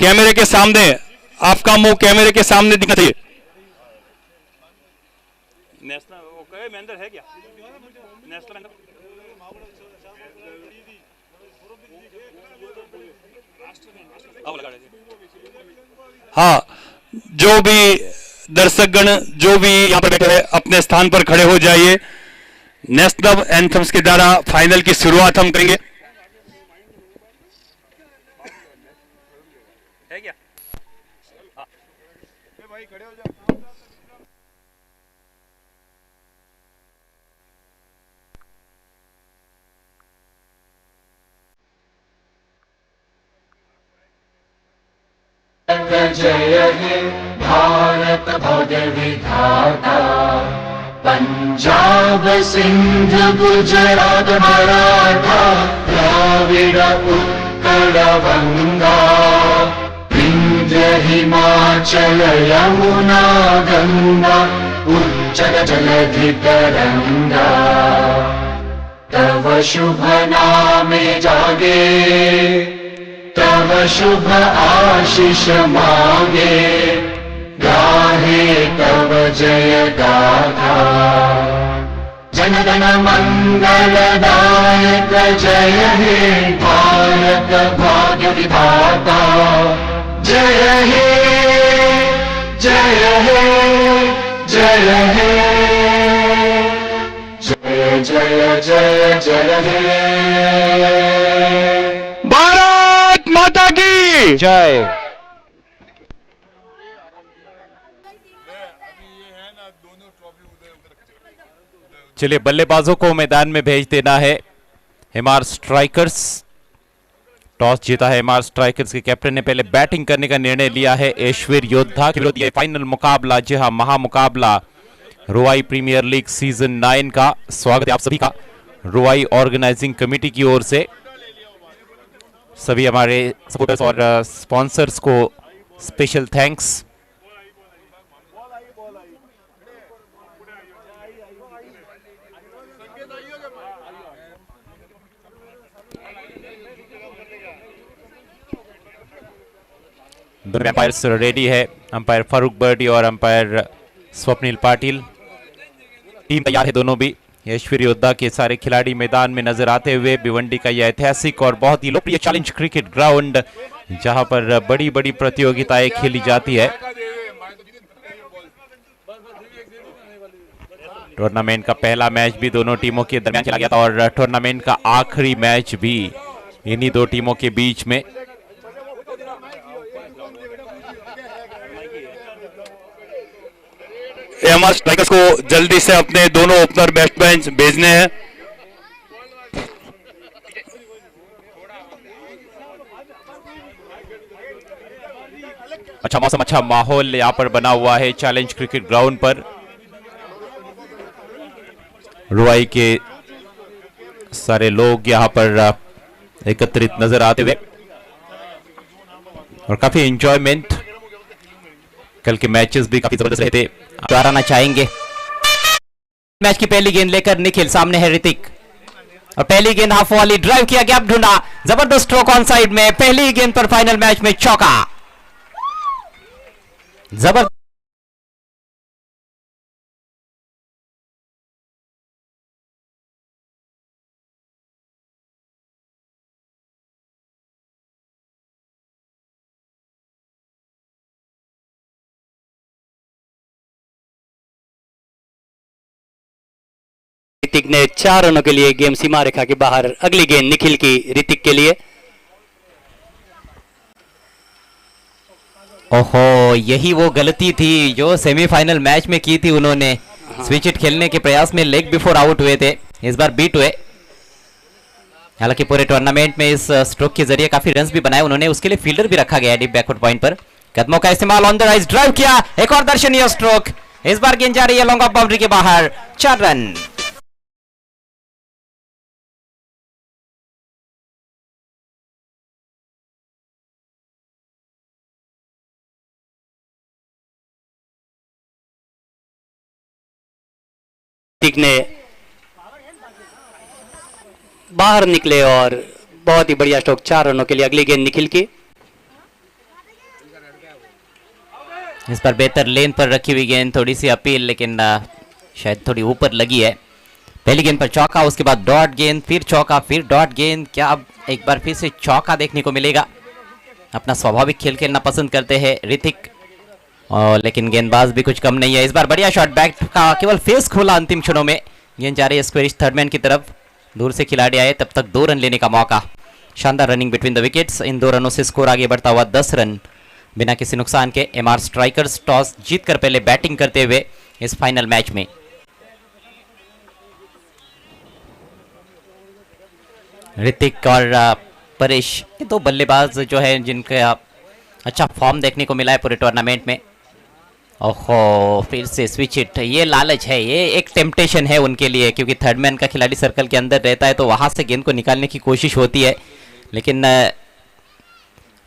कैमरे के सामने, आपका मुंह कैमरे के सामने दिखना चाहिए। नेशनल मेंबर है क्या? नेशनल मेंबर हाँ, जो भी दर्शकगण जो भी यहाँ पर बैठे हैं अपने स्थान पर खड़े हो जाइए। नेशनल एंथम्स के द्वारा फाइनल की शुरुआत हम करेंगे। है क्या? भाई खड़े हो जाओ। जय हे भारत भव्य विधाता, पंजाब सिंध गुजरात मराठा द्राविड़ उत्कल बंगा, विंध्य हिमाचल यमुना गंगा उच्चल जलधि तरंगा, तव शुभ नामे जागे, तव शुभ आशीष मांगे, गाहे तव जय गाथा, जन गण मंगलदायक जय हे भारत भाग्य विधाता, जय हे जय हे जय हे जय जय जय जय हे। भारत माता की जय। चलिए बल्लेबाजों को मैदान में भेज देना है। एमआर स्ट्राइकर्स, टॉस जीता है एमआर स्ट्राइकर्स के कैप्टन ने पहले बैटिंग करने का निर्णय लिया है। ऐश्वर्य योद्धा के विरुद्ध फाइनल मुकाबला, जी हां महामुकाबला रुवाई प्रीमियर लीग सीजन 9 का। स्वागत है आप सभी का रुवाई ऑर्गेनाइजिंग कमेटी की ओर से। सभी हमारे सपोर्टर्स और स्पॉन्सर्स को स्पेशल थैंक्स। दोनों अंपायर्स रेडी है, अंपायर फारूक बर्डी और अंपायर स्वप्निल पाटिल। टीम तैयार है दोनों भी। ऐश्वर्य योद्धा के सारे खिलाड़ी मैदान में नजर आते हुए भिवंडी का यह ऐतिहासिक और बहुत ही लोकप्रिय चैलेंज क्रिकेट ग्राउंड, जहां पर बड़ी बड़ी प्रतियोगिताएं खेली जाती है। टूर्नामेंट का पहला मैच भी दोनों टीमों के दरमियान खेला गया था और टूर्नामेंट का आखिरी मैच भी इन्हीं दो टीमों के बीच में। एमआर स्ट्राइकर्स को जल्दी से अपने दोनों ओपनर बैट्समैन भेजने हैं। अच्छा मौसम, अच्छा माहौल यहाँ पर बना हुआ है चैलेंज क्रिकेट ग्राउंड पर। रुवाई के सारे लोग यहाँ पर एकत्रित नजर आते हुए और काफी एंजॉयमेंट। कल के मैचेस भी काफी जबरदस्त रहे थे। दोहराना चाहेंगे। मैच की पहली गेंद लेकर निखिल, सामने है ऋतिक और पहली गेंद हाफ वाली, ड्राइव किया, गैप ढूंढा, जबरदस्त स्ट्रोक ऑन साइड में, पहली गेंद पर फाइनल मैच में चौका। जबरदस्त ऋतिक ने 4 रनों के लिए गेम सीमा रेखा के बाहर। अगली गेंद निखिल की ऋतिक के लिए। ओहो, यही वो गलती थी जो सेमीफाइनल मैच में की थी उन्होंने। स्विच हिट खेलने के प्रयास में लेग बिफोर आउट हुए थे, इस बार बीट हुए। हालांकि पूरे टूर्नामेंट में इस स्ट्रोक के जरिए काफी रन्स भी बनाए उन्होंने, उसके लिए फील्डर भी रखा गया डीप बैकवर्ड पॉइंट पर। कदमों का इस्तेमाल, ऑन द राइज, ड्राइव किया, एक और दर्शनीय स्ट्रोक। इस बार गेंद जा रही है लॉन्ग ऑफ बाउंड्री के बाहर, 4 रन। ऋतिक ने बाहर निकले और बहुत ही बढ़िया स्ट्रोक, 4 रनों के लिए। अगली गेंद निखिल की। इस पर बेहतर लेन पर रखी हुई गेंद, थोड़ी सी अपील, लेकिन शायद थोड़ी ऊपर लगी है। पहली गेंद पर चौका, उसके बाद डॉट गेंद, फिर चौका, फिर डॉट गेंद। क्या अब एक बार फिर से चौका देखने को मिलेगा? अपना स्वाभाविक खेल खेलना पसंद करते हैं ऋतिक, और लेकिन गेंदबाज भी कुछ कम नहीं है। इस बार बढ़िया शॉट, बैट का केवल फेस खोला अंतिम क्षणों में। गेंद जा रही है स्क्वेरिश थर्ड मैन की तरफ, दूर से खिलाड़ी आए, तब तक 2 रन लेने का मौका। शानदार रनिंग बिटवीन द विकेट्स, इन 2 रनों से स्कोर आगे बढ़ता हुआ 10 रन बिना किसी नुकसान के। एमआर स्ट्राइकर्स टॉस जीतकर पहले बैटिंग करते हुए इस फाइनल मैच में। ऋतिक और परेश, ये 2 बल्लेबाज जो है जिनका अच्छा फॉर्म देखने को मिला है पूरे टूर्नामेंट में। ओहो, फिर से स्विच हिट। ये लालच है, ये एक टेम्पटेशन है उनके लिए, क्योंकि थर्ड मैन का खिलाड़ी सर्कल के अंदर रहता है तो वहां से गेंद को निकालने की कोशिश होती है, लेकिन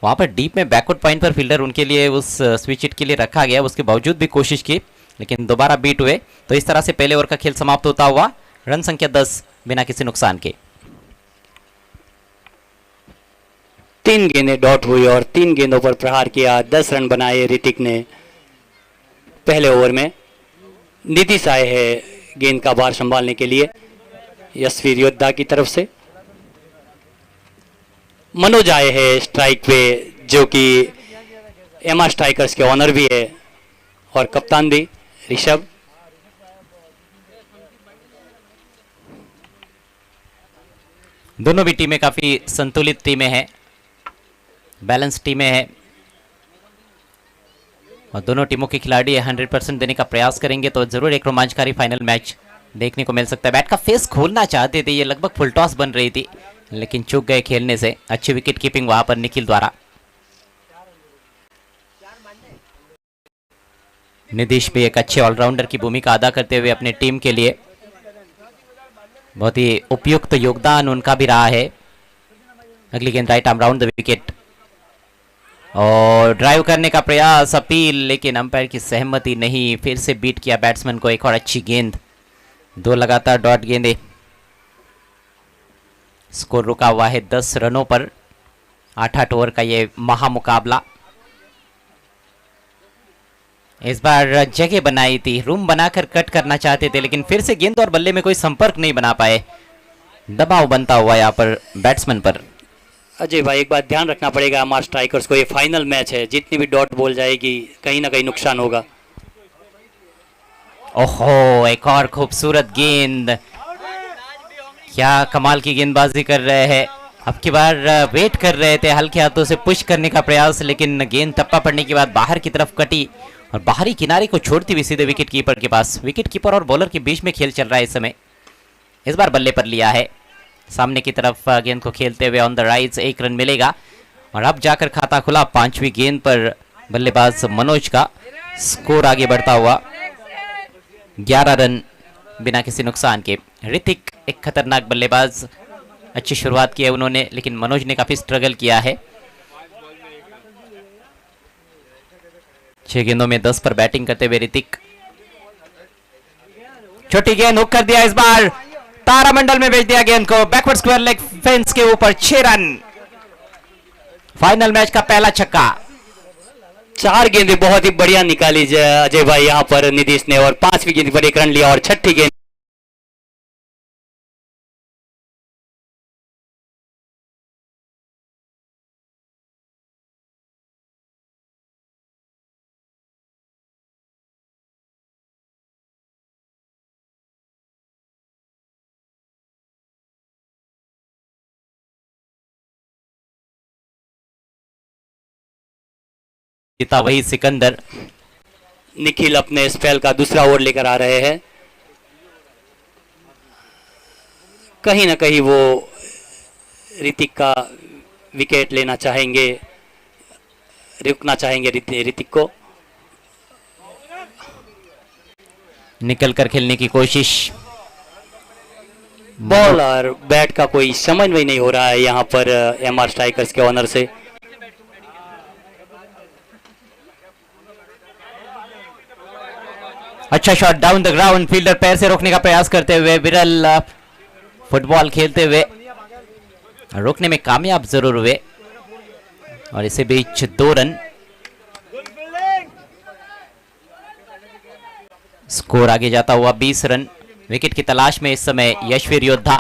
वहां पर डीप में बैकवर्ड पॉइंट पर फील्डर उनके लिए उस स्विच हिट के लिए रखा गया, उसके बावजूद भी कोशिश की, लेकिन दोबारा बीट हुए। तो इस तरह से पहले ओवर का खेल समाप्त होता हुआ, रन संख्या 10 बिना किसी नुकसान के। 3 गेंदें डॉट हुई और 3 गेंदों पर प्रहार किया। 10 रन बनाए ऋतिक ने पहले ओवर में। नीतीश आए हैं गेंद का भार संभालने के लिए यशवीर योद्धा की तरफ से। मनोज आए हैं स्ट्राइक पे, जो कि एमआर स्ट्राइकर्स के ऑनर भी है और कप्तान भी ऋषभ। दोनों भी टीमें काफी संतुलित टीमें हैं, बैलेंस टीमें हैं, और दोनों टीमों के खिलाड़ी 100% देने का प्रयास करेंगे तो जरूर एक रोमांचकारी फाइनल मैच देखने को मिल सकता है। बैट का फेस खोलना चाहते थे, ये लगभग फुल टॉस बन रही थी, लेकिन चूक गए खेलने से। अच्छी विकेट कीपिंग वहां पर निखिल द्वारा। नीतीश भी एक अच्छे ऑलराउंडर की भूमिका अदा करते हुए अपने टीम के लिए बहुत ही उपयुक्त योगदान उनका भी रहा है। अगली गेंद right arm round the wicket, और ड्राइव करने का प्रयास, अपील, लेकिन अंपायर की सहमति नहीं। फिर से बीट किया बैट्समैन को। एक और अच्छी गेंद, 2 लगातार डॉट गेंदे। स्कोर रुका हुआ है 10 रनों पर। 8-8 ओवर का ये महामुकाबला। इस बार जगह बनाई थी, रूम बनाकर कट करना चाहते थे, लेकिन फिर से गेंद और बल्ले में कोई संपर्क नहीं बना पाए। दबाव बनता हुआ यहाँ पर बैट्समैन पर। अजय भाई, एक बात ध्यान रखना पड़ेगा हमारे स्ट्राइकर्स को, ये फाइनल मैच है, जितनी भी डॉट बॉल जाएगी कहीं ना कहीं नुकसान होगा। ओहो, एक और खूबसूरत गेंद। क्या कमाल की गेंदबाजी कर रहे हैं। अब की बार वेट कर रहे थे, हल्के हाथों से पुश करने का प्रयास, लेकिन गेंद टप्पा पड़ने के बाद बाहर की तरफ कटी और बाहरी किनारे को छोड़ती हुई सीधे विकेट कीपर के पास। विकेट कीपर और बॉलर के बीच में खेल चल रहा है इस समय। इस बार बल्ले पर लिया है, सामने की तरफ गेंद को खेलते हुए ऑन द राइज। 1 रन मिलेगा और अब जाकर खाता खुला 5वीं गेंद पर बल्लेबाज मनोज का। स्कोर आगे बढ़ता हुआ 11 रन बिना किसी नुकसान के। ऋतिक एक खतरनाक बल्लेबाज, अच्छी शुरुआत की है उन्होंने, लेकिन मनोज ने काफी स्ट्रगल किया है। 6 गेंदों में 10 पर बैटिंग करते हुए ऋतिक। छोटी गेंद हुक कर दिया, इस बार तारामंडल में भेज दिया गेंद को, बैकवर्ड स्क्वायर लेग फेंस के ऊपर। 6 रन, फाइनल मैच का पहला छक्का। 4 गेंदें बहुत ही बढ़िया निकाली अजय भाई यहाँ पर नीतीश ने, और 5वीं गेंद पर 1 रन लिया, और 6ठी गेंद जीता वही सिकंदर। निखिल अपने स्पेल का दूसरा ओवर लेकर आ रहे हैं। कहीं ना कहीं वो ऋतिक का विकेट लेना चाहेंगे, रुकना चाहेंगे ऋतिक को। निकल कर खेलने की कोशिश। बॉल और बैट का कोई समन्वय नहीं हो रहा है यहाँ पर एमआर स्ट्राइकर्स के ऑनर से। अच्छा shot down the ground, fielder पैर से रोकने का प्रयास करते हुए। विरल फुटबॉल खेलते हुए रोकने में कामयाब जरूर हुए, और इसे बीच 2 रन। स्कोर आगे जाता हुआ 20 रन। विकेट की तलाश में इस समय यशवीर योद्धा।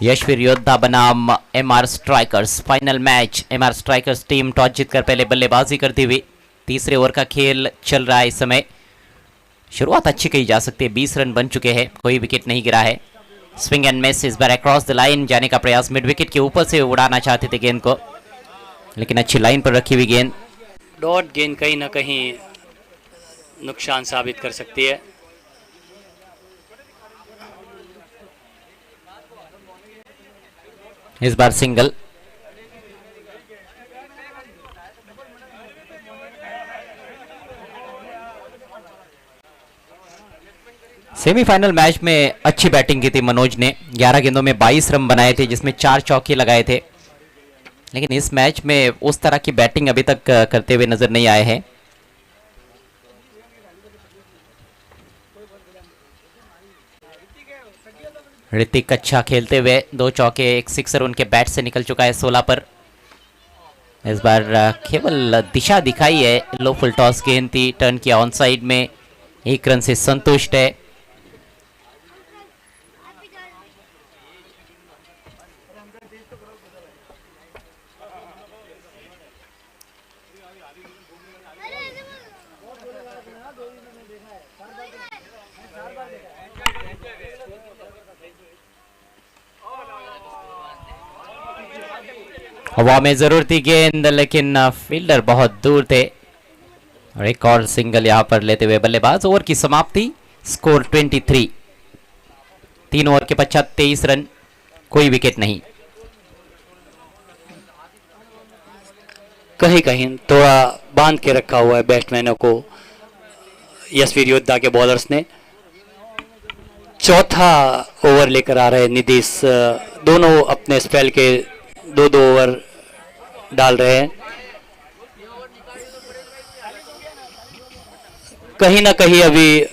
यशवीर योद्धा बनाम MR strikers. Final match. MR strikers team toss जीतकर पहले बल्लेबाजी करती हुई। तीसरे ओवर का खेल चल रहा है इस समय। शुरुआत अच्छी कही जा सकती है। 20 रन बन चुके हैं, कोई विकेट नहीं गिरा है। स्विंग एंड मिस, इस बार अक्रॉस द लाइन जाने का प्रयास। मिड विकेट के ऊपर से उड़ाना चाहते थे गेंद को, लेकिन अच्छी लाइन पर रखी हुई गेंद। डॉट गेंद कहीं ना कहीं नुकसान साबित कर सकती है। इस बार सिंगल। सेमीफाइनल मैच में अच्छी बैटिंग की थी मनोज ने। 11 गेंदों में 22 रन बनाए थे, जिसमें 4 चौके लगाए थे। लेकिन इस मैच में उस तरह की बैटिंग अभी तक करते हुए नजर नहीं आए हैं। ऋतिक अच्छा खेलते हुए 2 चौके, 1 सिक्सर उनके बैट से निकल चुका है 16 पर। इस बार केवल दिशा दिखाई है। लो फुल टॉस गेंद थी, टर्न किया ऑन साइड में, 1 रन से संतुष्ट है। हवा में जरूर थी गेंद, लेकिन फील्डर बहुत दूर थे। और एक और सिंगल यहां पर लेते हुए बल्लेबाज। ओवर की समाप्ति, स्कोर 23। 3 ओवर के पश्चात 23 रन, कोई विकेट नहीं। कहीं कहीं थोड़ा बांध के रखा हुआ है बैट्समैनों को यशवीर योद्धा के बॉलर्स ने। चौथा ओवर लेकर आ रहे नीतीश। दोनों अपने स्पेल के 2-2 ओवर डाल रहे हैं। कहीं ना कहीं अभी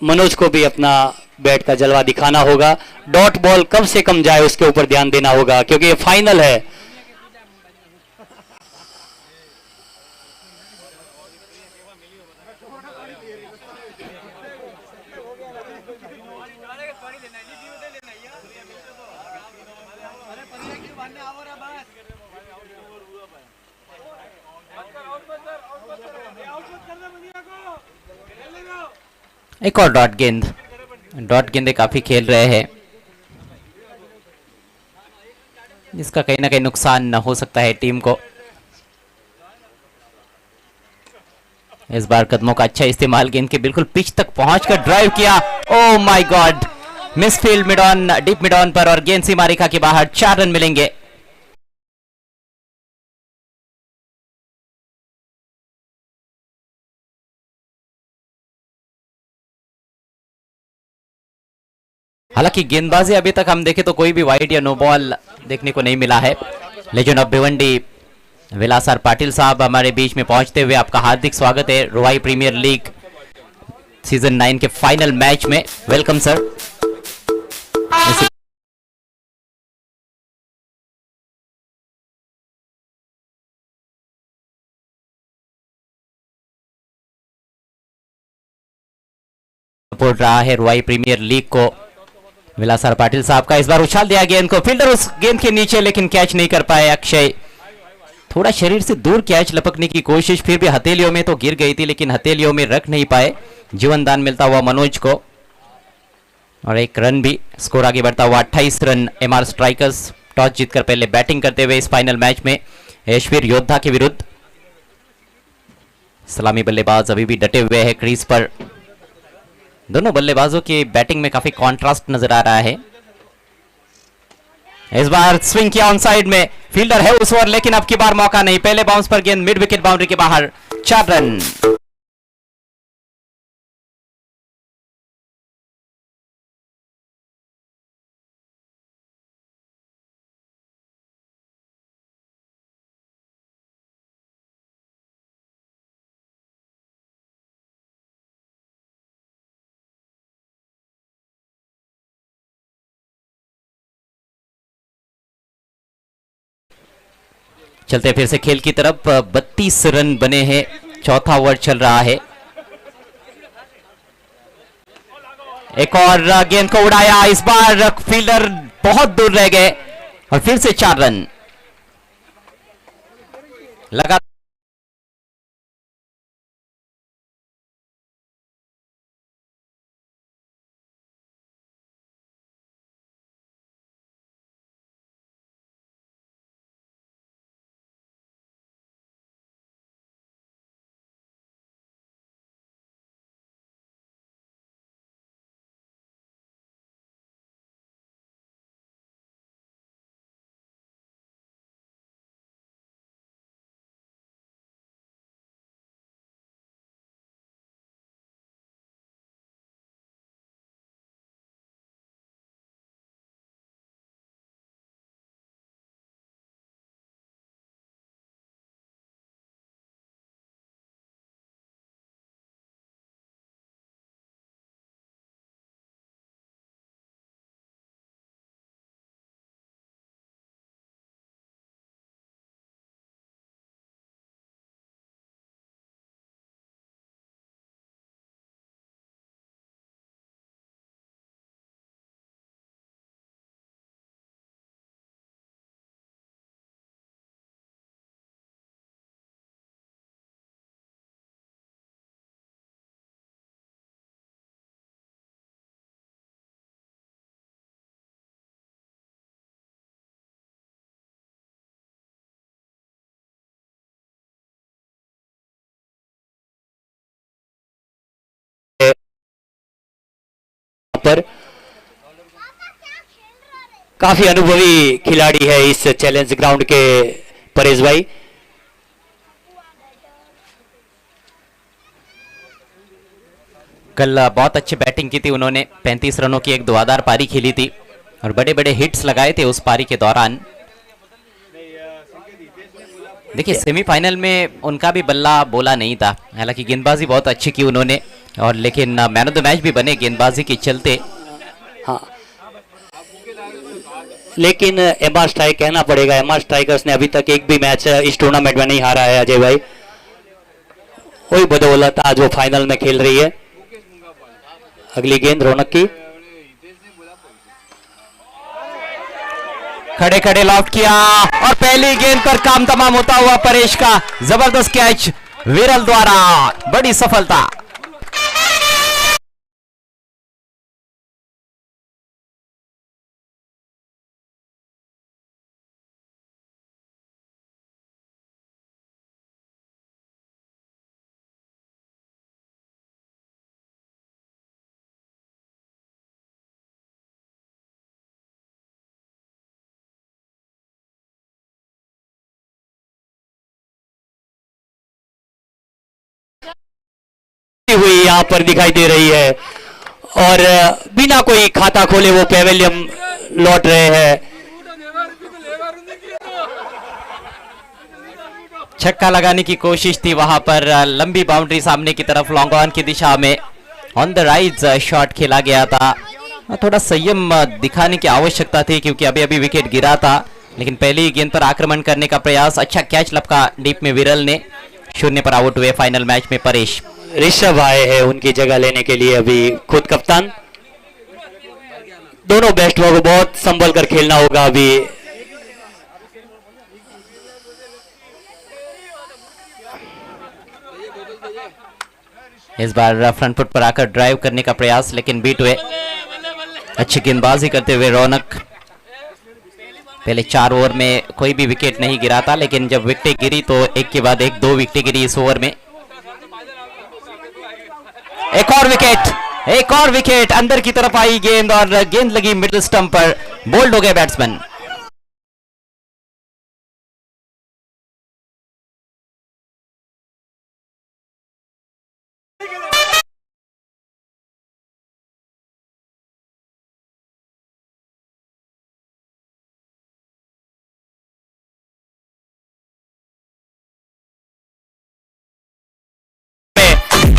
मनोज को भी अपना बैट का जलवा दिखाना होगा। डॉट बॉल कम से कम जाए उसके ऊपर ध्यान देना होगा, क्योंकि ये फाइनल है। एक और डॉट गेंद। डॉट गेंदे काफी खेल रहे हैं, जिसका कहीं ना कहीं नुकसान न हो सकता है टीम को। इस बार कदमों का अच्छा इस्तेमाल, गेंद के बिल्कुल पिच तक पहुंचकर ड्राइव किया। Oh my God, misfield mid on, deep mid on पर, और गेंद सीमा रेखा के बाहर। 4 रन मिलेंगे। हालांकि गेंदबाजी अभी तक हम देखें तो कोई भी वाइड या नो बॉल देखने को नहीं मिला है। लेजेंड ऑफ भिवंडी विलासर पाटिल साहब हमारे बीच में पहुंचते हुए आपका हार्दिक स्वागत है रुवाई प्रीमियर लीग सीजन 9 के फाइनल मैच में। Welcome sir. सपोर्ट रहा है रुवाई प्रीमियर लीग को विलासर पाटिल साहब का। इस बार उछाल दिया गेंद को, फील्डर उस गेंद के नीचे, लेकिन कैच नहीं कर पाए अक्षय। थोड़ा शरीर से दूर कैच लपकने की कोशिश, फिर भी हथेलियों में तो गिर गई थी, लेकिन हथेलियों में रख नहीं पाए। जीवन दान मिलता हुआ मनोज को, और 1 रन भी। स्कोर आगे बढ़ता हुआ 28 रन। एमआर स्ट्राइकर्स टॉस जीतकर पहले बैटिंग करते हुए इस फाइनल मैच में यशवीर योद्धा के विरुद्ध। सलामी बल्लेबाज अभी भी डटे हुए हैं क्रीज पर। दोनों बल्लेबाजों की बैटिंग में काफी कॉन्ट्रास्ट नजर आ रहा है। इस बार स्विंग किया ऑन साइड में, फील्डर है उस ओवर, लेकिन अब की बार मौका नहीं। पहले बाउंस पर गेंद मिड विकेट बाउंड्री के बाहर। 4 रन। चलते फिर से खेल की तरफ। 32 रन बने हैं, चौथा ओवर चल रहा है। एक और गेंद को उड़ाया, इस बार फील्डर बहुत दूर रह गए और फिर से 4 रन लगा। पर काफी अनुभवी खिलाड़ी है इस चैलेंज ग्राउंड के परेश भाई। कल बहुत अच्छी बैटिंग की थी उन्होंने, 35 रनों की एक धुआंधार पारी खेली थी और बड़े बड़े हिट्स लगाए थे उस पारी के दौरान। देखिए सेमीफाइनल में उनका भी बल्ला बोला नहीं था, हालांकि गेंदबाजी बहुत अच्छी की उन्होंने और लेकिन मैन ऑफ द मैच भी बने गेंदबाजी के चलते। हाँ, लेकिन एमआर स्ट्राइक कहना पड़ेगा, एमआर स्ट्राइकर्स ने अभी तक एक भी मैच इस टूर्नामेंट में नहीं हारा है अजय भाई। वही बदौलत आज वो फाइनल में खेल रही है। अगली गेंद रौनक की, खड़े खड़े लॉफ्ट किया और पहली गेंद पर काम तमाम होता हुआ परेश का जबरदस्त कैच विरल द्वारा, बड़ी सफलता। हुई यहाँ पर दिखाई दे रही है और बिना कोई खाता खोले वो पेवेलियम लौट रहे हैं। छक्का लगाने की कोशिश थी वहां पर, लंबी बाउंड्री सामने की तरफ लॉन्ग ऑन की दिशा में ऑन द राइज शॉट खेला गया था। थोड़ा संयम दिखाने की आवश्यकता थी क्योंकि अभी अभी विकेट गिरा था, लेकिन पहली गेंद पर आक्रमण करने का प्रयास, अच्छा कैच लपका डीप में विरल ने, 0 पर आउट हुए फाइनल मैच में परेश। ऋषभ आए हैं उनकी जगह लेने के लिए, अभी खुद कप्तान। दोनों बैट्समैन को बहुत संभल कर खेलना होगा अभी। इस बार फ्रंट फुट पर आकर ड्राइव करने का प्रयास, लेकिन बीट हुए। अच्छी गेंदबाजी करते हुए रौनक, पहले 4 ओवर में कोई भी विकेट नहीं गिरा था, लेकिन जब विकेट गिरी तो एक के बाद एक 2 विकेट गिरी इस ओवर में। एक और विकेट अंदर की तरफ आई गेंद और गेंद लगी मिडिल स्टंप पर, बोल्ड हो गए बैट्समैन।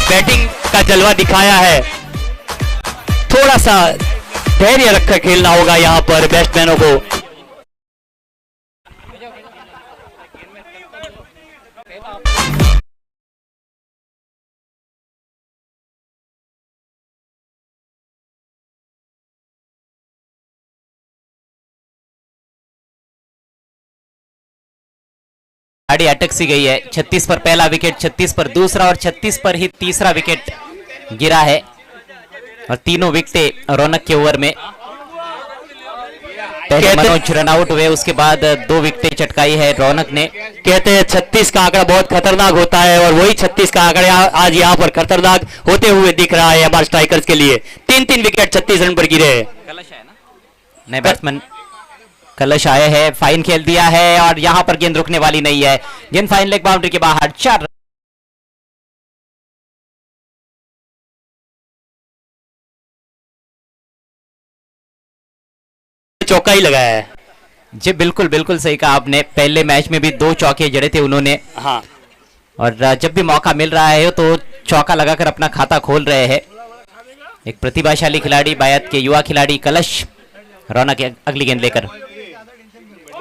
बैटिंग का जलवा दिखाया है, थोड़ा सा धैर्य रखकर खेलना होगा यहाँ पर बैट्समैनों को। गाड़ी अटक सी गई है। 36 पर पहला विकेट, 36 पर दूसरा और 36 पर ही तीसरा विकेट गिरा है और तीनों विकेटें रौनक के ओवर में। पहले मनोज रन आउट हुए, उसके बाद 2 विकेटें चटकाई है रौनक ने। कहते हैं 36 का आंकड़ा बहुत खतरनाक होता है और वही 36 का आंकड़ा आज यहाँ पर खतरनाक होते हुए दिख रहा है हमारे स्ट्राइकर्स के लिए। 3-3 विकेट 36 रन पर गिरे हैं। नए बैट्समैन कलश आए हैं, फाइन खेल दिया है और यहां पर गेंद रुकने वाली नहीं है। गेंद फाइन लेग बाउंड्री के बाहर। 4 चौका ही लगाया है। जी बिल्कुल बिल्कुल सही कहा आपने। पहले मैच में भी 2 चौके जड़े थे उन्होंने हाँ, और जब भी मौका मिल रहा है तो चौका लगाकर अपना खाता खोल रहे हैं। एक प्रतिभाशाली खिलाड़ी, बायत के युवा खिलाड़ी कलश। रौनक अगली गेंद लेकर।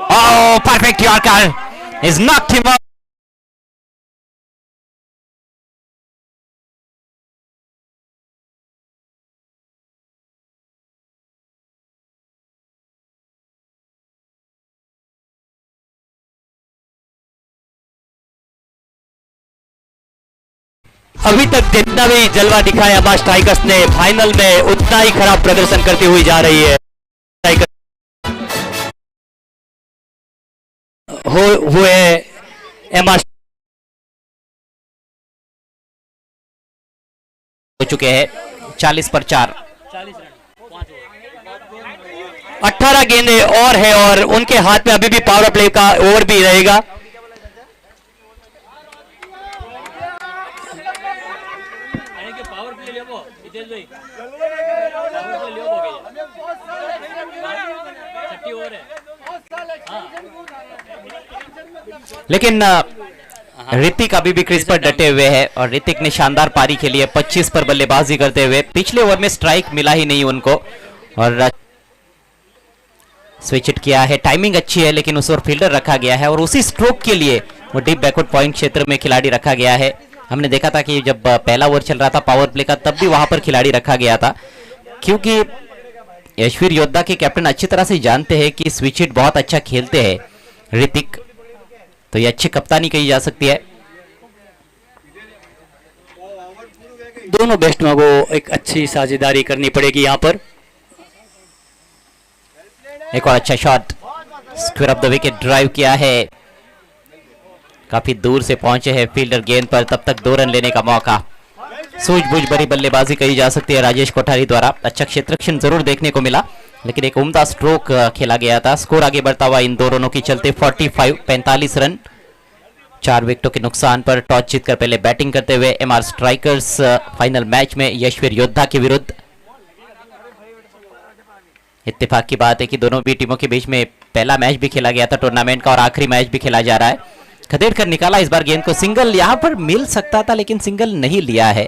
Oh, perfect yorker is knocked him out. अभी तक जितना भी जलवा दिखाया हमारे स्ट्राइकर्स ने, फाइनल में उतना ही खराब प्रदर्शन करती हुई जा रही है। हुए एमआर हो चुके हैं 40 पर 4। 18 गेंदें और है और उनके हाथ में अभी भी पावर प्ले का ओवर भी रहेगा। लेकिन ऋतिक अभी भी क्रीज पर डटे हुए हैं और ऋतिक ने शानदार पारी खेली है 25 पर बल्लेबाजी करते हुए। पिछले ओवर में स्ट्राइक मिला ही नहीं उनको और स्विच हिट किया है। टाइमिंग अच्छी है लेकिन उस ओवर फील्डर रखा गया है और उसी स्ट्रोक के लिए वो डीप बैकवर्ड पॉइंट क्षेत्र में खिलाड़ी रखा गया है। हमने देखा था कि जब पहला ओवर चल रहा था पावर प्ले का, तब भी वहां पर खिलाड़ी रखा गया था, क्योंकि यशवीर योद्धा के कैप्टन अच्छी तरह से जानते हैं कि स्विच हिट बहुत अच्छा खेलते हैं ऋतिक, तो ये अच्छी कप्तानी कही जा सकती है। दोनों बैट्समैन को एक अच्छी साझेदारी करनी पड़ेगी यहाँ पर। एक और अच्छा shot, square of the wicket drive किया है, काफी दूर से पहुंचे हैं फील्डर गेंद पर, तब तक 2 रन लेने का मौका। सूझबूझ भरी बल्लेबाजी कही जा सकती है राजेश कोठारी द्वारा। अच्छा क्षेत्ररक्षण जरूर देखने को मिला लेकिन एक उम्दा स्ट्रोक खेला गया था। स्कोर आगे बढ़ता हुआ इन 2 रनों की चलते 45 रन। 4 विकेटों के नुकसान पर टॉस जीतकर पहले बैटिंग करते हुए एमआर स्ट्राइकर्स फाइनल मैच में यशवीर योद्धा के विरुद्ध। इत्तेफाक की बात है कि दोनों भी टीमों के बीच में पहला मैच भी खेला गया था टूर्नामेंट का और आखिरी मैच भी खेला जा रहा है। खदेड़कर निकाला इस बार गेंद को, सिंगल यहां पर मिल सकता था लेकिन सिंगल नहीं लिया है।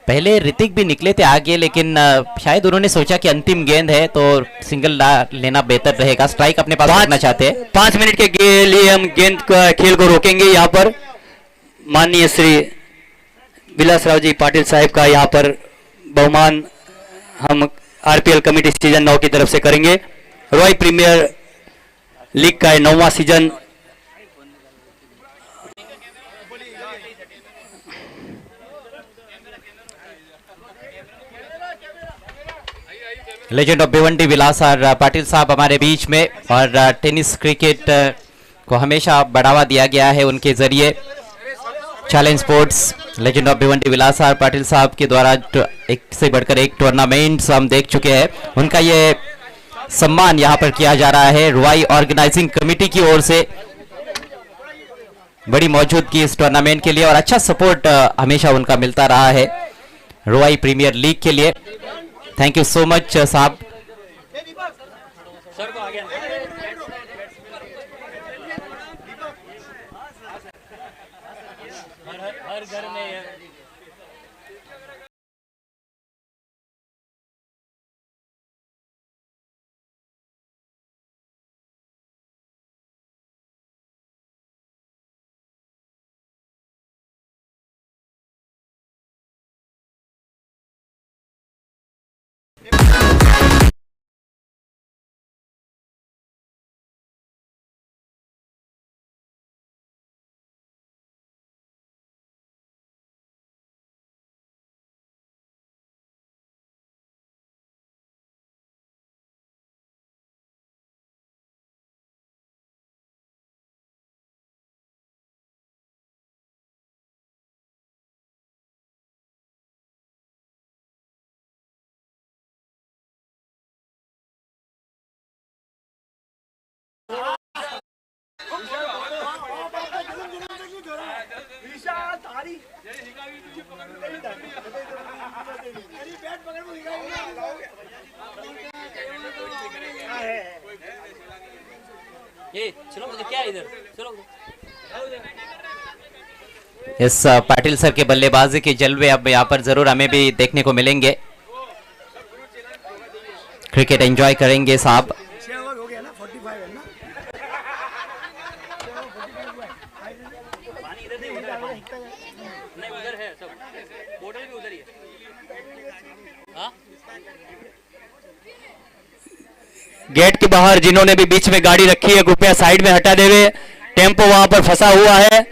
पहले ऋतिक भी निकले थे आगे लेकिन शायद उन्होंने सोचा कि अंतिम गेंद है तो सिंगल लेना बेहतर रहेगा। स्ट्राइक अपने पास रखना चाहते हैं। 5 मिनट के लिए हम गेंद खेल को रोकेंगे। यहाँ पर माननीय श्री विलासराव जी पाटिल साहब का यहाँ पर बहुमान हम आरपीएल कमेटी सीजन 9 की तरफ से करेंगे। रॉय प्रीमियर लीग का 9वां season legend of Bhiwandi Vilasar Patil साहब हमारे बीच में, और टेनिस क्रिकेट को हमेशा बढ़ावा दिया गया है उनके जरिए। Challenge sports legend of Bhiwandi Vilasar Patil साहब के द्वारा एक से बढ़कर एक टूर्नामेंट्स हम देख चुके हैं। उनका ये सम्मान यहाँ पर किया जा रहा है रुआई ऑर्गेनाइजिंग कमेटी की ओर से। बड़ी मौजूदगी इस टूर्नामेंट के लिए और अच्छा सपोर्ट हमेशा उनका मिलता रहा है रुआई प्रीमियर लीग के लिए। थैंक यू सो मच साहब। इस पाटिल सर के बल्लेबाजी के जलवे अब यहाँ पर जरूर हमें भी देखने को मिलेंगे। क्रिकेट एंजॉय करेंगे साहब। गेट के बाहर जिन्होंने भी बीच में गाड़ी रखी है कृपया साइड में हटा देवे। टेम्पो वहां पर फंसा हुआ है।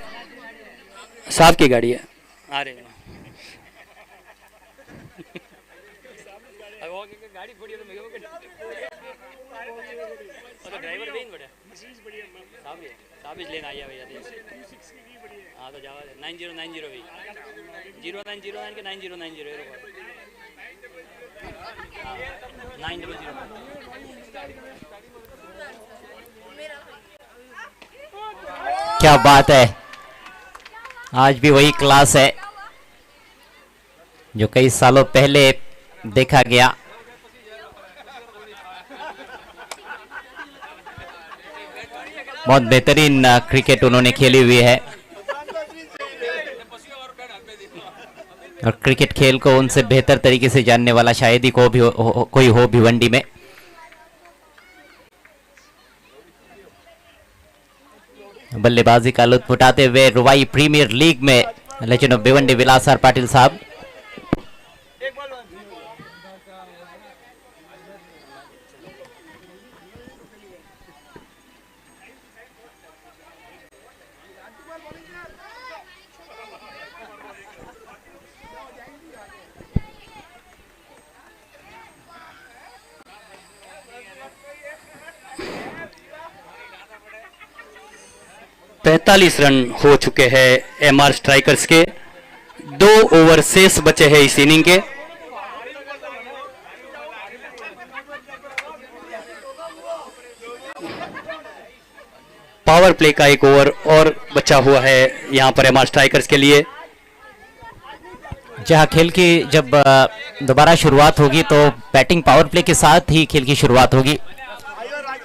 साहब की गाड़ी है। अरे ड्राइवर भी बड़ा साहब लेना आया भैया। हाँ तो जावा 9090 भी 0909 के 9090 900। क्या बात है, आज भी वही क्लास है जो कई सालों पहले देखा गया। बहुत बेहतरीन क्रिकेट उन्होंने खेली हुई है और क्रिकेट खेल को उनसे बेहतर तरीके से जानने वाला शायद ही कोई हो भिवंडी में। बल्लेबाजी का लुत्फ उठाते हुए रुवाई प्रीमियर लीग में legend of Bhiwandi Vilas R Patil साहब। पैंतालीस रन हो चुके हैं एमआर स्ट्राइकर्स के। 2 ओवर शेष बचे हैं इस इनिंग के। पावर प्ले का 1 ओवर और बचा हुआ है यहां पर एमआर स्ट्राइकर्स के लिए। जहां खेल की जब दोबारा शुरुआत होगी तो बैटिंग पावर प्ले के साथ ही खेल की शुरुआत होगी,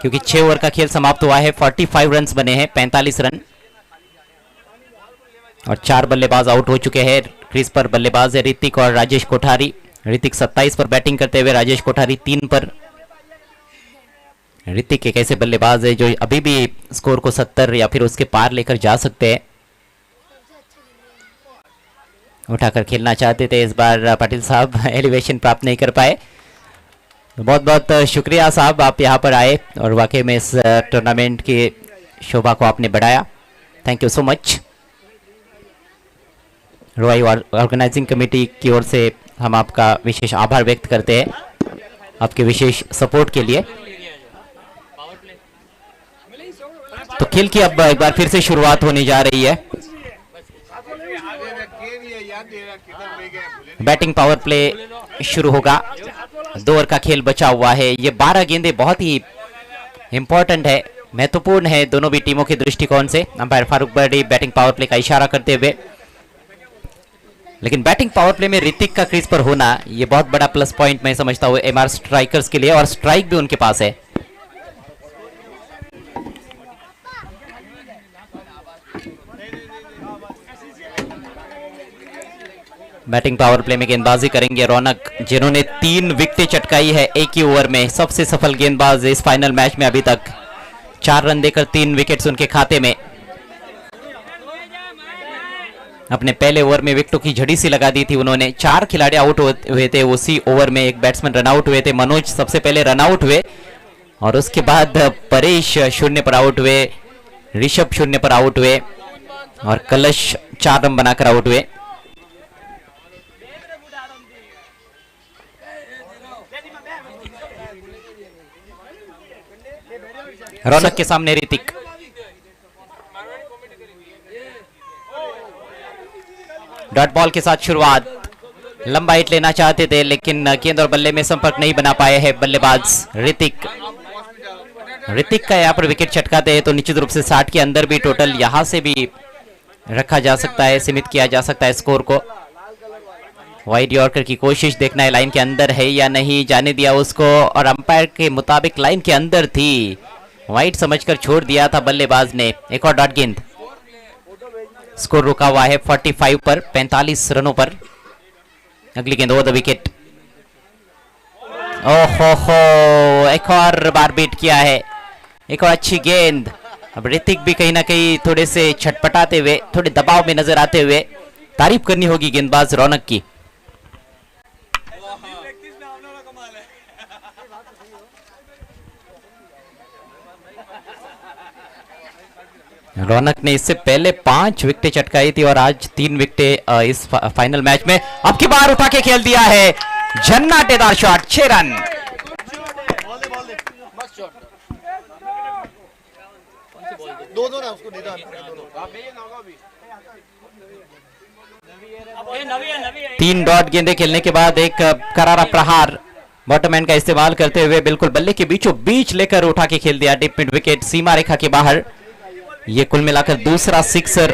क्योंकि 6 ओवर का खेल समाप्त हुआ है। 45 रन बने हैं, 45 रन और 4 बल्लेबाज आउट हो चुके हैं। क्रीज पर बल्लेबाज है ऋतिक और राजेश कोठारी। ऋतिक 27 पर बैटिंग करते हुए, राजेश कोठारी 3 पर। ऋतिक एक ऐसे बल्लेबाज है जो अभी भी स्कोर को 70 या फिर उसके पार लेकर जा सकते हैं। उठाकर खेलना चाहते थे, इस बार पाटिल साहब एलिवेशन प्राप्त नहीं कर पाए। बहुत बहुत शुक्रिया साहब, आप यहाँ पर आए और वाकई में इस टूर्नामेंट की शोभा को आपने बढ़ाया। Thank you so much. रोई ऑर्गेनाइजिंग कमेटी की ओर से हम आपका विशेष आभार व्यक्त करते हैं आपके विशेष सपोर्ट के लिए। तो खेल की अब एक बार फिर से शुरुआत होने जा रही है। बैटिंग पावर प्ले शुरू होगा। 2 ओवर का खेल बचा हुआ है। ये 12 गेंदें बहुत ही इंपॉर्टेंट है, महत्वपूर्ण है दोनों भी टीमों के दृष्टिकोण से। अंपायर फारूक बर्डी बैटिंग पावर प्ले का इशारा करते हुए, लेकिन बैटिंग पावर प्ले में ऋतिक का क्रीज पर होना ये बहुत बड़ा प्लस पॉइंट मैं समझता हूँ एमआर स्ट्राइकर्स के लिए, और स्ट्राइक भी उनके पास है। बैटिंग पावर प्ले में गेंदबाजी करेंगे रौनक, जिन्होंने 3 विकेटें चटकाई है एक ही ओवर में। सबसे सफल गेंदबाज इस फाइनल मैच में अभी तक। 4 रन देकर 3 विकेट्स उनके खाते में। अपने पहले ओवर में विकेटों की झड़ी सी लगा दी थी उन्होंने। 4 खिलाड़ी आउट हुए थे, उसी ओवर में एक बैट्समैन रन आउट हुए थे। मनोज सबसे पहले रन आउट हुए और उसके बाद परेश 0 पर आउट हुए, ऋषभ 0 पर आउट हुए और कलश 4 रन बनाकर आउट हुए। रौनक के सामने ऋतिक। डॉट बॉल के साथ शुरुआत। लंबा हिट लेना चाहते थे लेकिन गेंद और बल्ले में संपर्क नहीं बना पाए हैं बल्लेबाज ऋतिक। ऋतिक का यहाँ पर विकेट चटकाते हैं तो निश्चित रूप से 60 के अंदर भी टोटल यहाँ से भी रखा जा सकता है, सीमित किया जा सकता है स्कोर को। वाइड यॉर्कर की कोशिश, देखना है लाइन के अंदर है या नहीं। जाने दिया उसको और अंपायर के मुताबिक लाइन के अंदर थी। वाइड समझकर छोड़ दिया था बल्लेबाज ने। एक और डॉट गेंद, स्कोर रुका हुआ है 45 पर, 45 रनों पर। अगली गेंद ओवर द विकेट। ओहो हो, एक और बार बीट किया है, एक और अच्छी गेंद। अब ऋतिक भी कहीं ना कहीं थोड़े से छटपटाते हुए, थोड़े दबाव में नजर आते हुए, तारीफ करनी होगी गेंदबाज रौनक की। रौनक ने इससे पहले 5 विकेटें चटकाई थी और आज 3 विकेटें इस फाइनल मैच में। अब की बार उठा के खेल दिया है, झन्नाटेदार शॉट, 6 रन। तीन डॉट गेंदे खेलने के बाद एक करारा प्रहार बॉटमैन का इस्तेमाल करते हुए बिल्कुल बल्ले के बीचों बीच लेकर उठा के खेल दिया डिप मिड विकेट, सीमा रेखा के बाहर। ये कुल मिलाकर दूसरा सिक्सर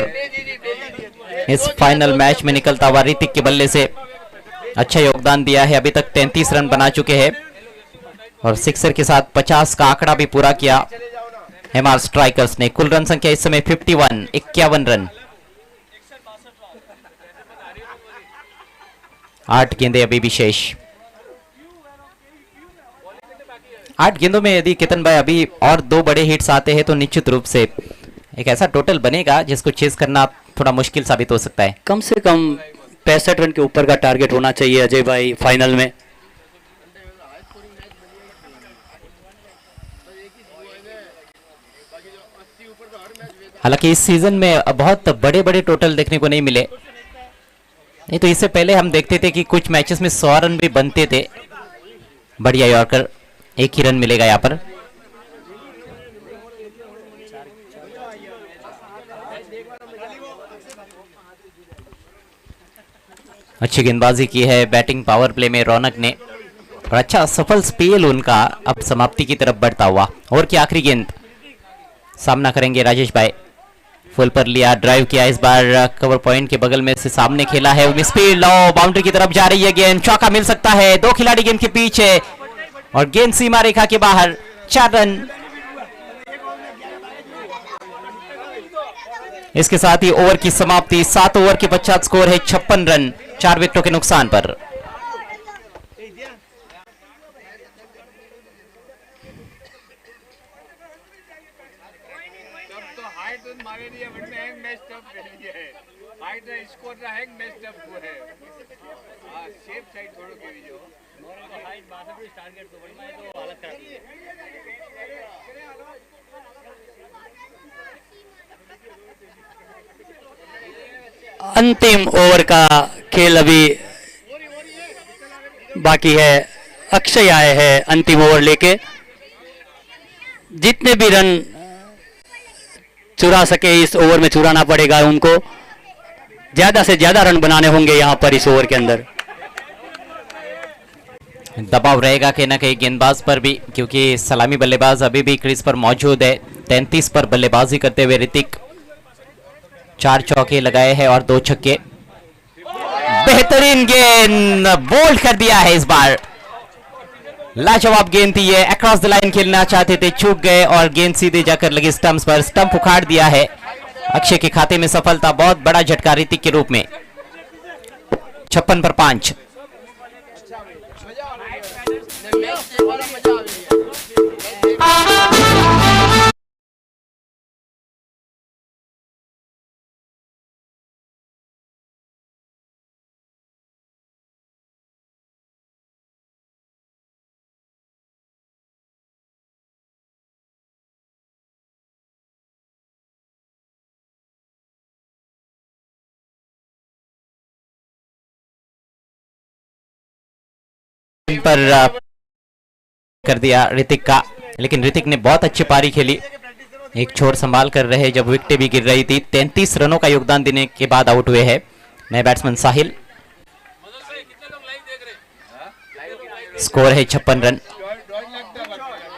इस फाइनल मैच में निकलता हुआ ऋतिक के बल्ले से। अच्छा योगदान दिया है, अभी तक 33 रन बना चुके हैं और सिक्सर के साथ 50 का आंकड़ा भी पूरा किया एमआर स्ट्राइकर्स ने। कुल रन संख्या इस समय 51, 51 रन। 8 गेंदे अभी भी शेष। 8 गेंदों में यदि केतन भाई अभी और 2 बड़े हिट्स आते हैं तो निश्चित रूप से एक ऐसा टोटल बनेगा जिसको चेस करना थोड़ा मुश्किल साबित हो सकता है। कम से कम 65 रन के ऊपर का टारगेट होना चाहिए अजय भाई फाइनल में। हालांकि इस सीजन में बहुत बड़े बड़े टोटल देखने को नहीं मिले, नहीं तो इससे पहले हम देखते थे कि कुछ मैचेस में 100 रन भी बनते थे। बढ़िया यॉर्कर, 1 ही रन मिलेगा यहाँ पर। अच्छी गेंदबाजी की है बैटिंग पावर प्ले में रौनक ने और अच्छा सफल स्पेल उनका अब समाप्ति की तरफ बढ़ता हुआ। और की आखिरी गेंद, सामना करेंगे राजेश भाई। फुल पर लिया, ड्राइव किया, इस बार कवर पॉइंट के बगल में से सामने खेला है, स्पीड लो, बाउंड्री की तरफ जा रही है गेंद, चौका मिल सकता है। 2 खिलाड़ी गेंद के पीछे और गेंद सीमा रेखा के बाहर, 4 रन। इसके साथ ही ओवर की समाप्ति। 7 ओवर के पश्चात स्कोर है 56 रन, 4 विकेटों के नुकसान पर। अंतिम ओवर का खेल अभी बाकी है। अक्षय आए हैं अंतिम ओवर लेके। जितने भी रन चुरा सके इस ओवर में चुराना पड़ेगा उनको। ज्यादा से ज्यादा रन बनाने होंगे यहां पर इस ओवर के अंदर। दबाव रहेगा कहीं ना कहीं गेंदबाज पर भी, क्योंकि सलामी बल्लेबाज अभी भी क्रीज पर मौजूद है। 33 पर बल्लेबाजी करते हुए ऋतिक 4 चौके लगाए हैं और 2 छक्के। बेहतरीन गेंद, बोल्ड कर दिया है इस बार। लाजवाब गेंद थी ये, अक्रॉस द लाइन खेलना चाहते थे, चूक गए और गेंद सीधे जाकर लगी स्टंप्स पर। स्टंप उखाड़ दिया है। अक्षय के खाते में सफलता, बहुत बड़ा झटका ऋतिक के रूप में। 56 पर 5। पर कर दिया ऋतिक का, लेकिन ऋतिक ने बहुत अच्छी पारी खेली। एक छोर संभाल कर रहे जब विकेटें भी गिर रही थी। 33 रनों का योगदान देने के बाद आउट हुए हैं नए बैट्समैन साहिल। स्कोर है 56 रन।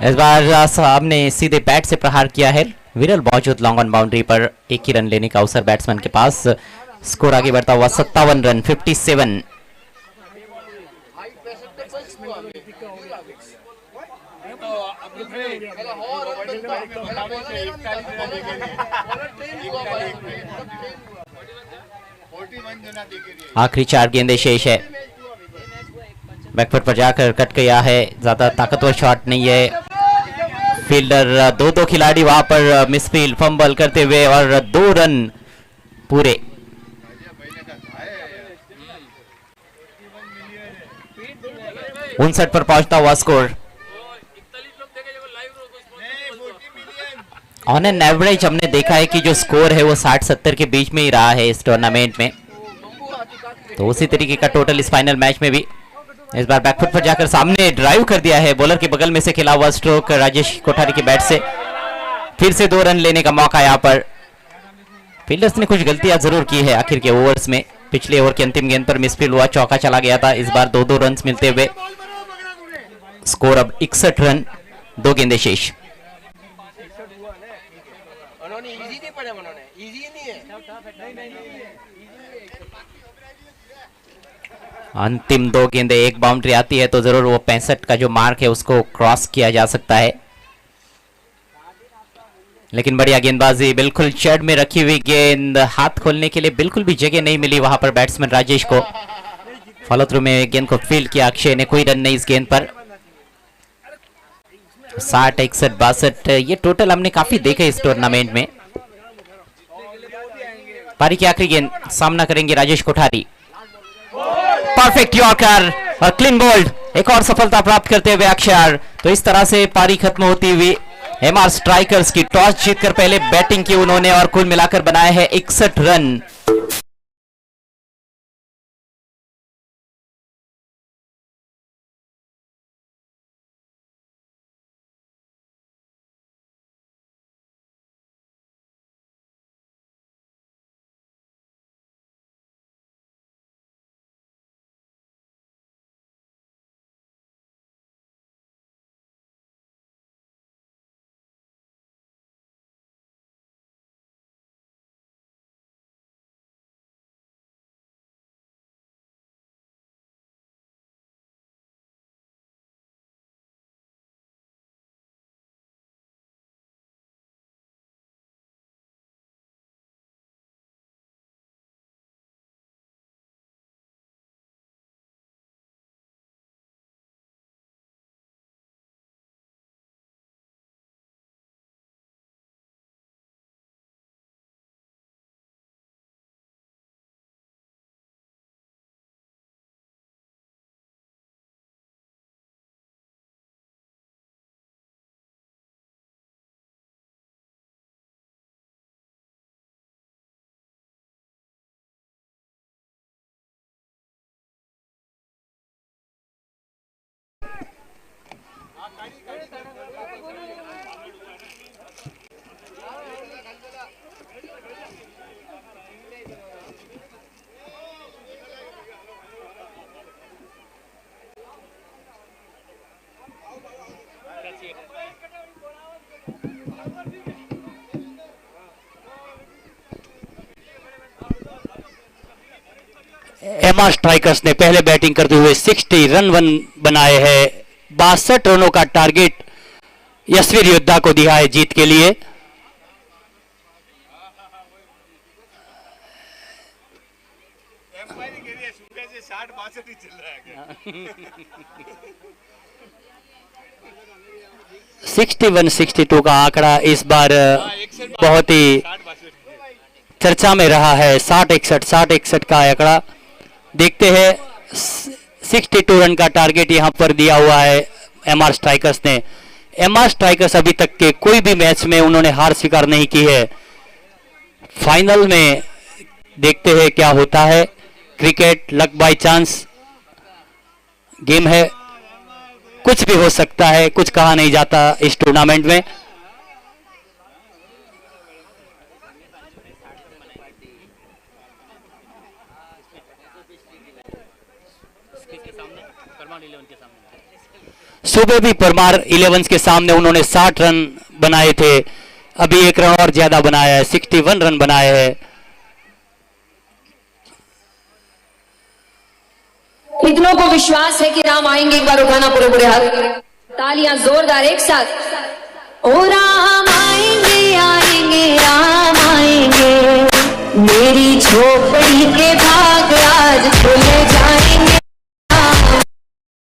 इस बार सामने सीधे बैट से प्रहार किया है। विरल मौजूद लॉन्ग ऑन बाउंड्री पर 1 ही रन लेने का अवसर बैट्समैन के पास। स्कोर आगे बढ़ता हुआ 57 रन, 57। आखिरी 4 गेंदें शेष है। बैकफुट पर जाकर कट गया है, ज्यादा ताकतवर शॉट नहीं है। फील्डर 2 खिलाड़ी वहां पर मिसफील्ड फंबल करते हुए और 2 रन पूरे। 59 पर पहुंचता हुआ स्कोर। ऑन एन एवरेज हमने देखा है कि जो स्कोर है वो 60-70 के बीच में ही रहा है इस टूर्नामेंट में, तो उसी तरीके का टोटल इस फाइनल मैच में भी। इस बार बैकफुट पर जाकर सामने ड्राइव कर दिया है, बॉलर के बगल में से खेला हुआ स्ट्रोक राजेश कोठारी के बैट से। फिर से 2 रन लेने का मौका यहाँ पर। फील्डर्स ने कुछ गलतियां जरूर की है आखिर के ओवर्स में। पिछले ओवर की अंतिम गेंद पर मिसफील्ड हुआ, चौका चला गया था। इस बार 2-2 रन मिलते हुए स्कोर अब 61 रन, 2 गेंदें शेष। अंतिम 2 गेंदें, एक बाउंड्री आती है तो जरूर वो 65 का जो मार्क है उसको क्रॉस किया जा सकता है। लेकिन बढ़िया गेंदबाजी, बिल्कुल चढ़ में रखी हुई गेंद, हाथ खोलने के लिए बिल्कुल भी जगह नहीं मिली वहां पर बैट्समैन राजेश को। फॉलो थ्रू में गेंद को फील्ड किया अक्षय ने, कोई रन नहीं इस गेंद पर। 60, 61, 62 ये टोटल हमने काफी देखे इस टूर्नामेंट में। पारी की आखिरी गेंद, सामना करेंगे राजेश कोठारी। परफेक्ट यॉर्कर और क्लीन बोल्ड, एक और सफलता प्राप्त करते हुए अक्षय। तो इस तरह से पारी खत्म होती हुई एमआर स्ट्राइकर्स की। टॉस जीतकर पहले बैटिंग की उन्होंने और कुल मिलाकर बनाए हैं 61 रन। एमआर स्ट्राइकर्स ने पहले बैटिंग करते हुए 60 रन बनाए हैं। 62 रनों का टारगेट यशवीर योद्धा को दिया है जीत के लिए। (61, 62 का आंकड़ा इस बार बहुत ही चर्चा में रहा है। 60-61 का आंकड़ा देखते हैं। 62 रन का टारगेट यहां पर दिया हुआ है एमआर स्ट्राइकर्स ने। एमआर स्ट्राइकर्स अभी तक के कोई भी मैच में उन्होंने हार स्वीकार नहीं की है। फाइनल में देखते हैं क्या होता है। Cricket luck by chance game है, कुछ भी हो सकता है, कुछ कहा नहीं जाता इस टूर्नामेंट में। सुबह भी परमार 11 के सामने उन्होंने 60 रन बनाए थे, अभी 1 रन और ज्यादा बनाया है, 61 रन बनाए हैं। कितनों को विश्वास है कि राम आएंगे, एक बार उठाना पूरे पूरे हाथ, तालियां जोरदार एक साथ। ओ राम आएंगे आएंगे राम आएंगे, मेरी झोपड़ी के भाग आज खुल जाएंगे।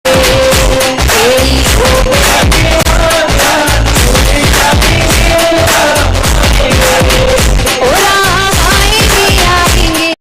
मेरी झोपड़ी के भाग आज खुल जाएंगे। ओ राम आएंगे आएंगे।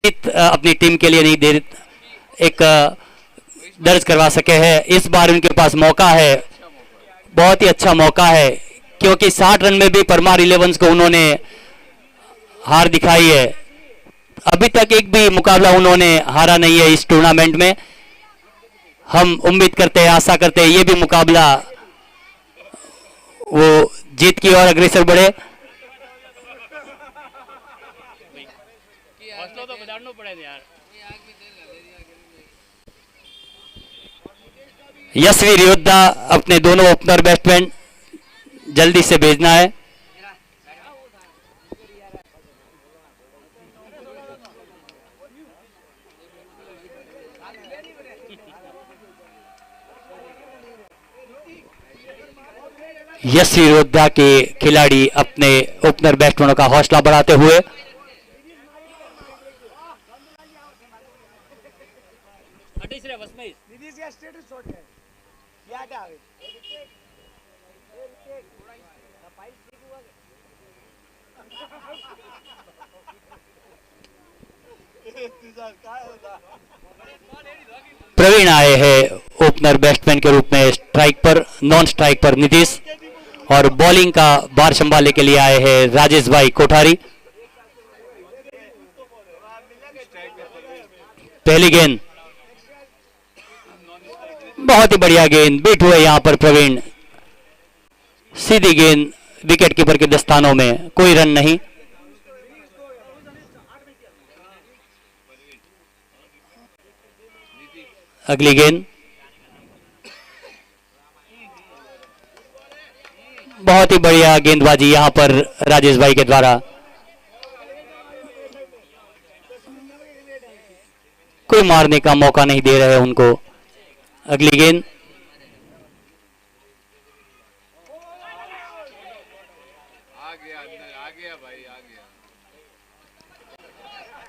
अपनी टीम के लिए नहीं दे एक दर्ज करवा सके हैं। इस बार उनके पास मौका है, बहुत ही अच्छा मौका है, क्योंकि 60 रन में भी परमार इलेवंस को उन्होंने हार दिखाई है। अभी तक एक भी मुकाबला उन्होंने हारा नहीं है इस टूर्नामेंट में। हम उम्मीद करते हैं, आशा करते हैं ये भी मुकाबला वो जीत की ओर अग्रसर बढ़े। यशवीर योद्धा अपने दोनों ओपनर बैट्समैन जल्दी से भेजना है। यशवीर योद्धा के खिलाड़ी अपने ओपनर बैट्समैनों का हौसला बढ़ाते हुए प्रवीण आए हैं ओपनर बैट्समैन के रूप में स्ट्राइक पर, नॉन स्ट्राइक पर नीतीश, और बॉलिंग का भार संभालने के लिए आए हैं राजेश भाई कोठारी। पहली गेंद बहुत ही बढ़िया गेंद, बीट हुए यहां पर प्रवीण, सीधी गेंद विकेट कीपर के दस्तानों में, कोई रन नहीं। अगली गेंद बहुत ही बढ़िया गेंदबाजी यहां पर राजेश भाई के द्वारा, कोई मारने का मौका नहीं दे रहे उनको। अगली गेंद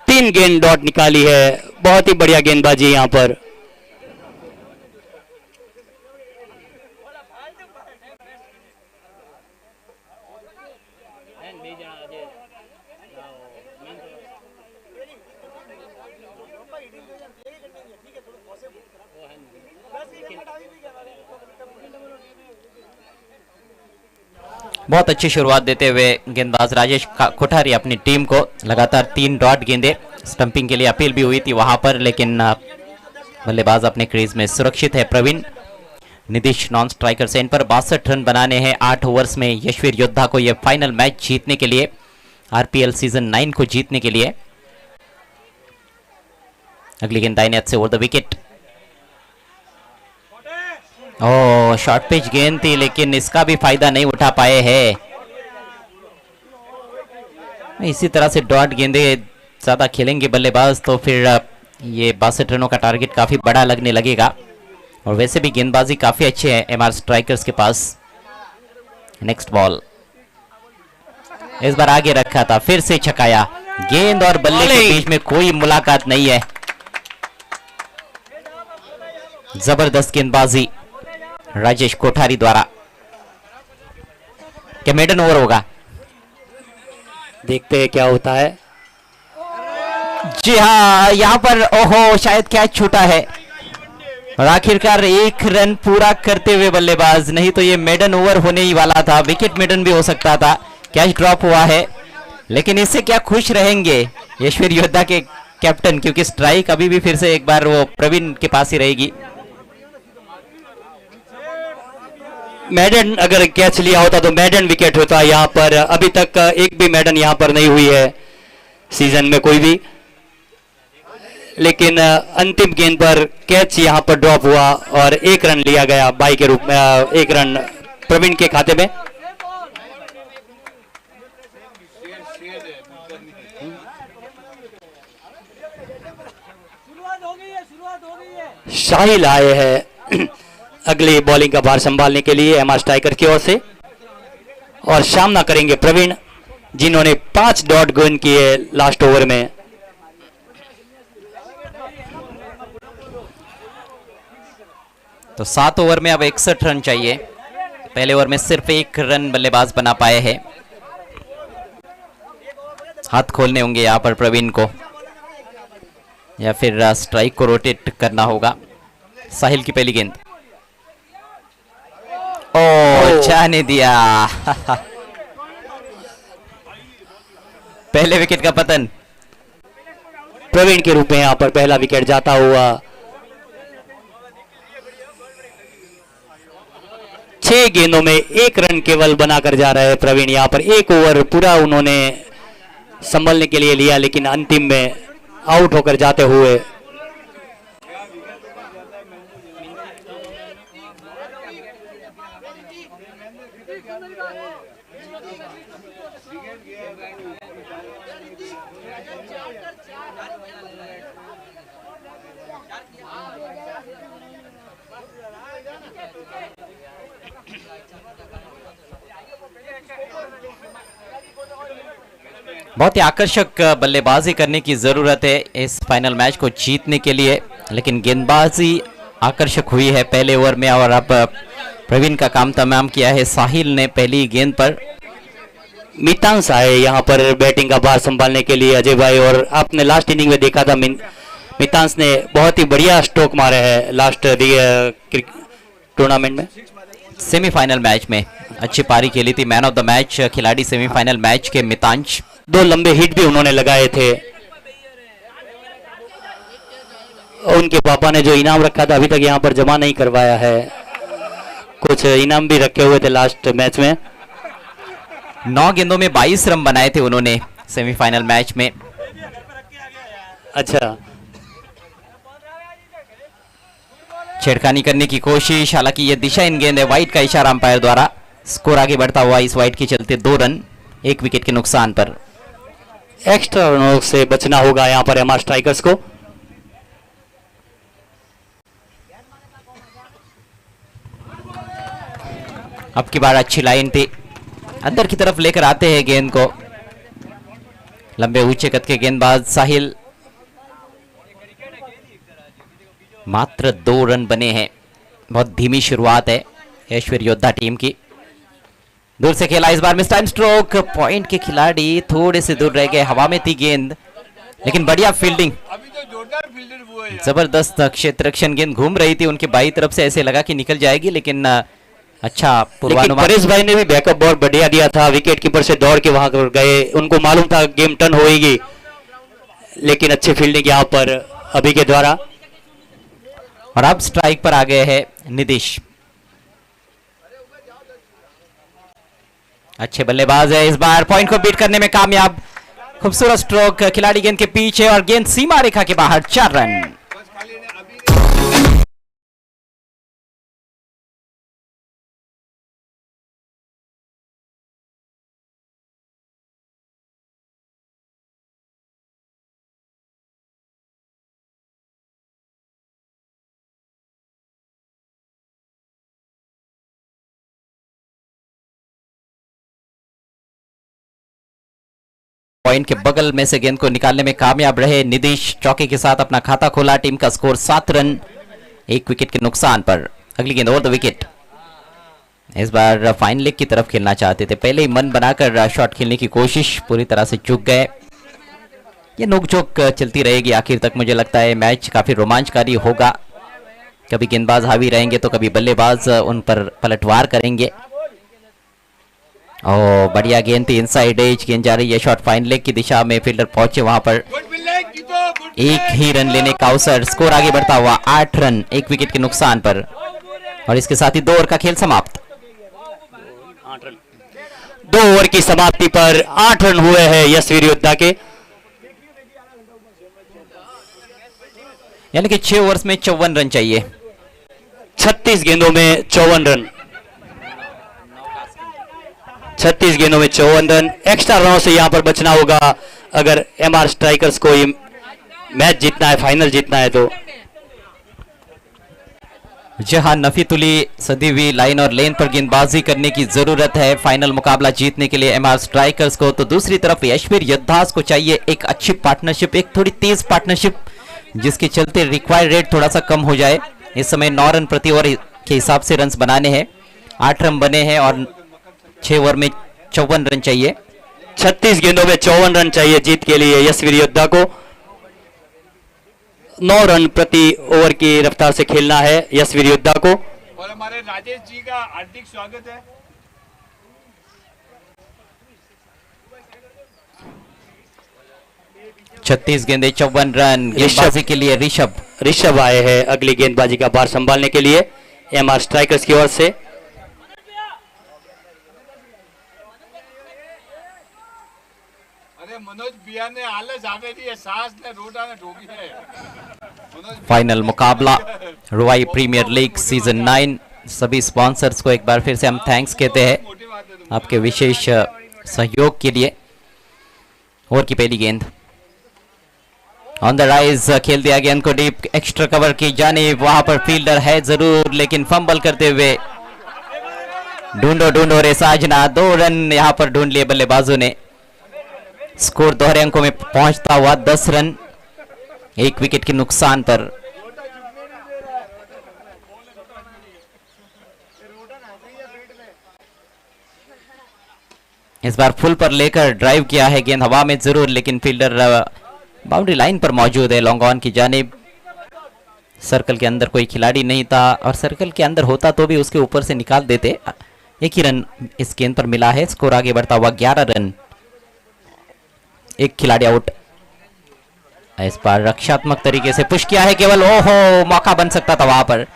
तीन गेंद डॉट निकाली है, बहुत ही बढ़िया गेंदबाजी यहां पर। बहुत अच्छी शुरुआत देते हुए गेंदबाज राजेश कोठारी अपनी टीम को लगातार 3 डॉट गेंदे, स्टंपिंग के लिए अपील भी हुई थी वहां पर, लेकिन बल्लेबाज अपने क्रीज में सुरक्षित है। प्रवीण, नीतीश नॉन स्ट्राइकर से इन पर 62 रन बनाने हैं 8 ओवर्स में यशवीर योद्धा को यह फाइनल मैच जीतने के लिए, आरपीएल सीजन 9 को जीतने के लिए। अगली गेंद दाहिने हाथ से over the wicket. Oh, short pitch गेंद थी लेकिन इसका भी फायदा नहीं उठा पाए हैं। इसी तरह से डॉट गेंदे ज्यादा खेलेंगे बल्लेबाज तो फिर ये 62 रनों का टारगेट काफी बड़ा लगने लगेगा। और वैसे भी गेंदबाजी काफी अच्छे है एमआर स्ट्राइकर्स के पास। नेक्स्ट बॉल इस बार आगे रखा था, फिर से छकाया। गेंद और बल्ले के बीच में कोई मुलाकात नहीं है। जबरदस्त गेंदबाजी राजेश कोठारी द्वारा। क्या मेडन ओवर होगा? देखते हैं क्या होता है। जी हाँ, यहाँ पर ओहो शायद कैच छूटा है और आखिरकार एक रन पूरा करते हुए बल्लेबाज, नहीं तो ये मेडन ओवर होने ही वाला था, विकेट मेडन भी हो सकता था। कैच ड्रॉप हुआ है, लेकिन इससे क्या खुश रहेंगे यशवीर योद्धा के कैप्टन, क्योंकि स्ट्राइक अभी भी फिर से एक बार वो प्रवीण के पास ही रहेगी। मैडन अगर कैच लिया होता तो मैडन विकेट होता। यहाँ पर अभी तक एक भी मैडन यहाँ पर नहीं हुई है सीजन में कोई भी, लेकिन अंतिम गेंद पर कैच यहाँ पर ड्रॉप हुआ और एक रन लिया गया बाई के रूप में, एक रन प्रवीण के खाते में। साहिल आए हैं अगली बॉलिंग का भार संभालने के लिए एमआर स्ट्राइकर की ओर से, और सामना करेंगे प्रवीण जिन्होंने 5 डॉट गेंद किए लास्ट ओवर में। तो 7 ओवर में अब 61 रन चाहिए, पहले ओवर में सिर्फ 1 रन बल्लेबाज बना पाए हैं। हाथ खोलने होंगे यहाँ पर प्रवीण को, या फिर स्ट्राइक को रोटेट करना होगा। साहिल की पहली गेंद, ओ जाने दिया पहले विकेट का पतन प्रवीण के रूप में यहाँ पर पहला विकेट जाता हुआ। 6 गेंदों में 1 रन केवल बनाकर जा रहे हैं प्रवीण। यहाँ पर 1 ओवर पूरा उन्होंने संभलने के लिए लिया, लेकिन अंतिम में आउट होकर जाते हुए। बहुत ही आकर्षक बल्लेबाजी करने की जरूरत है इस फाइनल मैच को जीतने के लिए, लेकिन गेंदबाजी आकर्षक हुई है पहले ओवर में, और अब प्रवीण का काम तमाम किया है साहिल ने पहली गेंद पर। मितांश आए यहाँ पर बैटिंग का भार संभालने के लिए अजय भाई, और आपने लास्ट इनिंग में देखा था मितांश ने बहुत ही बढ़िया स्ट्रोक मारे हैं लास्ट टूर्नामेंट में। सेमीफाइनल मैच में अच्छी पारी खेली थी, मैन ऑफ द मैच खिलाड़ी सेमीफाइनल मैच के मितांश। 2 लंबे हिट भी उन्होंने लगाए थे। उनके पापा ने जो इनाम रखा था अभी तक यहाँ पर जमा नहीं करवाया है, कुछ इनाम भी रखे हुए थे लास्ट मैच में। 9 गेंदों में 22 रन बनाए थे उन्होंने सेमीफाइनल मैच में। अच्छा, छेड़खानी करने की कोशिश, हालांकि ये दिशा इन गेंद है, वाइड का इशारा अंपायर द्वारा। स्कोर आगे बढ़ता हुआ इस वाइड के चलते 2 रन 1 विकेट के नुकसान पर। एक्स्ट्रा रनों से बचना होगा यहाँ पर एमआर स्ट्राइकर्स को। अब की बार अच्छी लाइन थी, अंदर की तरफ लेकर आते हैं गेंद को लंबे ऊंचे कद के गेंदबाज साहिल। मात्र 2 रन बने हैं, बहुत धीमी शुरुआत है यशवीर योद्धा टीम की। दूर से खेला इस बार मिस टाइम स्ट्रोक, पॉइंट के खिलाड़ी थोड़े से दूर रह गए, हवा में थी गेंद, लेकिन बढ़िया फील्डिंग, जबरदस्त क्षेत्र रक्षण, गेंद घूम रही थी उनके बाई तरफ से, ऐसे लगा कि निकल जाएगी, लेकिन अच्छा पूर्वानुमान। परेश भाई ने भी बैकअप बहुत बढ़िया दिया था, विकेट कीपर से दौड़ के वहां गए, उनको मालूम था गेम टर्न होएगी, लेकिन अच्छी फील्डिंग यहाँ पर अभी के द्वारा। और अब स्ट्राइक पर आ गए हैं नीतीश, अच्छे बल्लेबाज है, इस बार पॉइंट को बीट करने में कामयाब। खूबसूरत स्ट्रोक, खिलाड़ी गेंद के पीछे और गेंद सीमा रेखा के बाहर, 4 रन। पॉइंट के बगल में से गेंद को निकालने में कामयाब रहे नीतीश, चौके के साथ अपना खाता खोला। टीम का स्कोर 7 रन 1 विकेट के नुकसान पर। अगली गेंद ओवर द विकेट, इस बार फाइन लेग की तरफ खेलना चाहते थे, पहले ही मन बनाकर शॉट खेलने की कोशिश पूरी तरह से चूक गए। ये नोकझोंक चलती रहेगी आखिर तक, मुझे लगता है मैच काफी रोमांचकारी होगा। कभी गेंदबाज हावी रहेंगे तो कभी बल्लेबाज उन पर पलटवार करेंगे। ओ बढ़िया गेंद थी, इनसाइड एज गेंद जा रही है शॉट फाइन लेग की दिशा में, फील्डर पहुंचे वहां पर, एक ही रन लेने का अवसर, स्कोर आगे बढ़ता हुआ 8 रन 1 विकेट के नुकसान पर, और इसके साथ ही 2 ओवर का खेल समाप्त। 2 ओवर की समाप्ति पर 8 रन हुए हैं यशवीर योद्धा के। यानी कि 6 ओवर्स में 54 रन चाहिए। 36 गेंदों में 54 रन, 36 गेंदों में 54 रन। एक्स्ट्रा रनों से यहां पर बचना होगा अगर एमआर स्ट्राइकर्स को ये मैच जीतना है, फाइनल जीतना है तो। जहां नफीतुली सदी हुई लाइन और लेन पर गेंदबाजी करने की जरूरत है फाइनल मुकाबला जीतने के लिए एमआर स्ट्राइकर्स को, तो दूसरी तरफ यशवीर योद्धास को चाहिए एक अच्छी पार्टनरशिप, एक थोड़ी तेज पार्टनरशिप, जिसके चलते रिक्वायर्ड रेट थोड़ा सा कम हो जाए। इस समय 9 रन प्रति ओवर के हिसाब से रन बनाने हैं, 8 रन बने हैं और 6 ओवर में 54 रन चाहिए। 36 गेंदों में 54 रन चाहिए जीत के लिए यशवीर योद्धा को। 9 रन प्रति ओवर की रफ्तार से खेलना है यशवीर योद्धा को। और हमारे राजेश जी का हार्दिक स्वागत है। 36 गेंदे 54 रन गेंदबाजी के लिए ऋषभ आए हैं अगली गेंदबाजी का भार संभालने के लिए एमआर स्ट्राइकर्स की ओर से। अरे मनोज बिया ने आलस आवे दी है, सास ने रोटा ने ढोकी है। फाइनल मुकाबला रुवाई प्रीमियर लीग सीजन 9। सभी स्पॉन्सर्स को एक बार फिर से हम थैंक्स कहते हैं आपके विशेष सहयोग के लिए। ओवर की पहली गेंद ऑन द राइज, खेल दिया गेंद को डीप एक्स्ट्रा कवर की जाने, वहां पर फील्डर है जरूर लेकिन फंबल करते हुए ढूंढो रे साजना, 2 रन यहां पर ढूंढ लिए बल्लेबाजों ने। स्कोर दोहरे अंकों में पहुंचता हुआ 10 रन 1 विकेट के नुकसान पर। इस बार फुल पर लेकर ड्राइव किया है, गेंद हवा में जरूर लेकिन फील्डर बाउंड्री लाइन पर मौजूद है लॉन्ग ऑन की जानिब। सर्कल के अंदर कोई खिलाड़ी नहीं था, और सर्कल के अंदर होता तो भी उसके ऊपर से निकाल देते। 1 ही रन इस गेंद पर मिला है, स्कोर आगे बढ़ता हुआ 11 रन 1 खिलाड़ी आउट। इस बार रक्षात्मक तरीके से पुश किया है केवल, ओहो मौका बन सकता था वहां पर।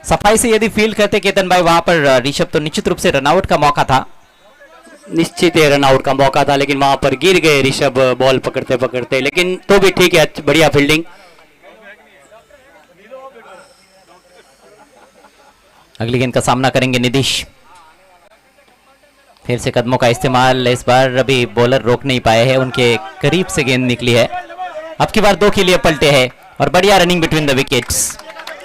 सफाई से यदि फील्ड करते केतन भाई वहां पर ऋषभ तो निश्चित रूप से रनआउट का मौका था, निश्चित रनआउट का मौका था, लेकिन वहां पर गिर गए ऋषभ बॉल पकड़ते पकड़ते, लेकिन तो भी ठीक है, बढ़िया फील्डिंग। अगली गेंद का सामना करेंगे निधीश। फिर से कदमों का इस्तेमाल, इस बार अभी बॉलर रोक नहीं पाए हैं, उनके करीब से गेंद निकली है। अब की बार 2 के लिए पलटे हैं और बढ़िया रनिंग बिटवीन द विकेट्स,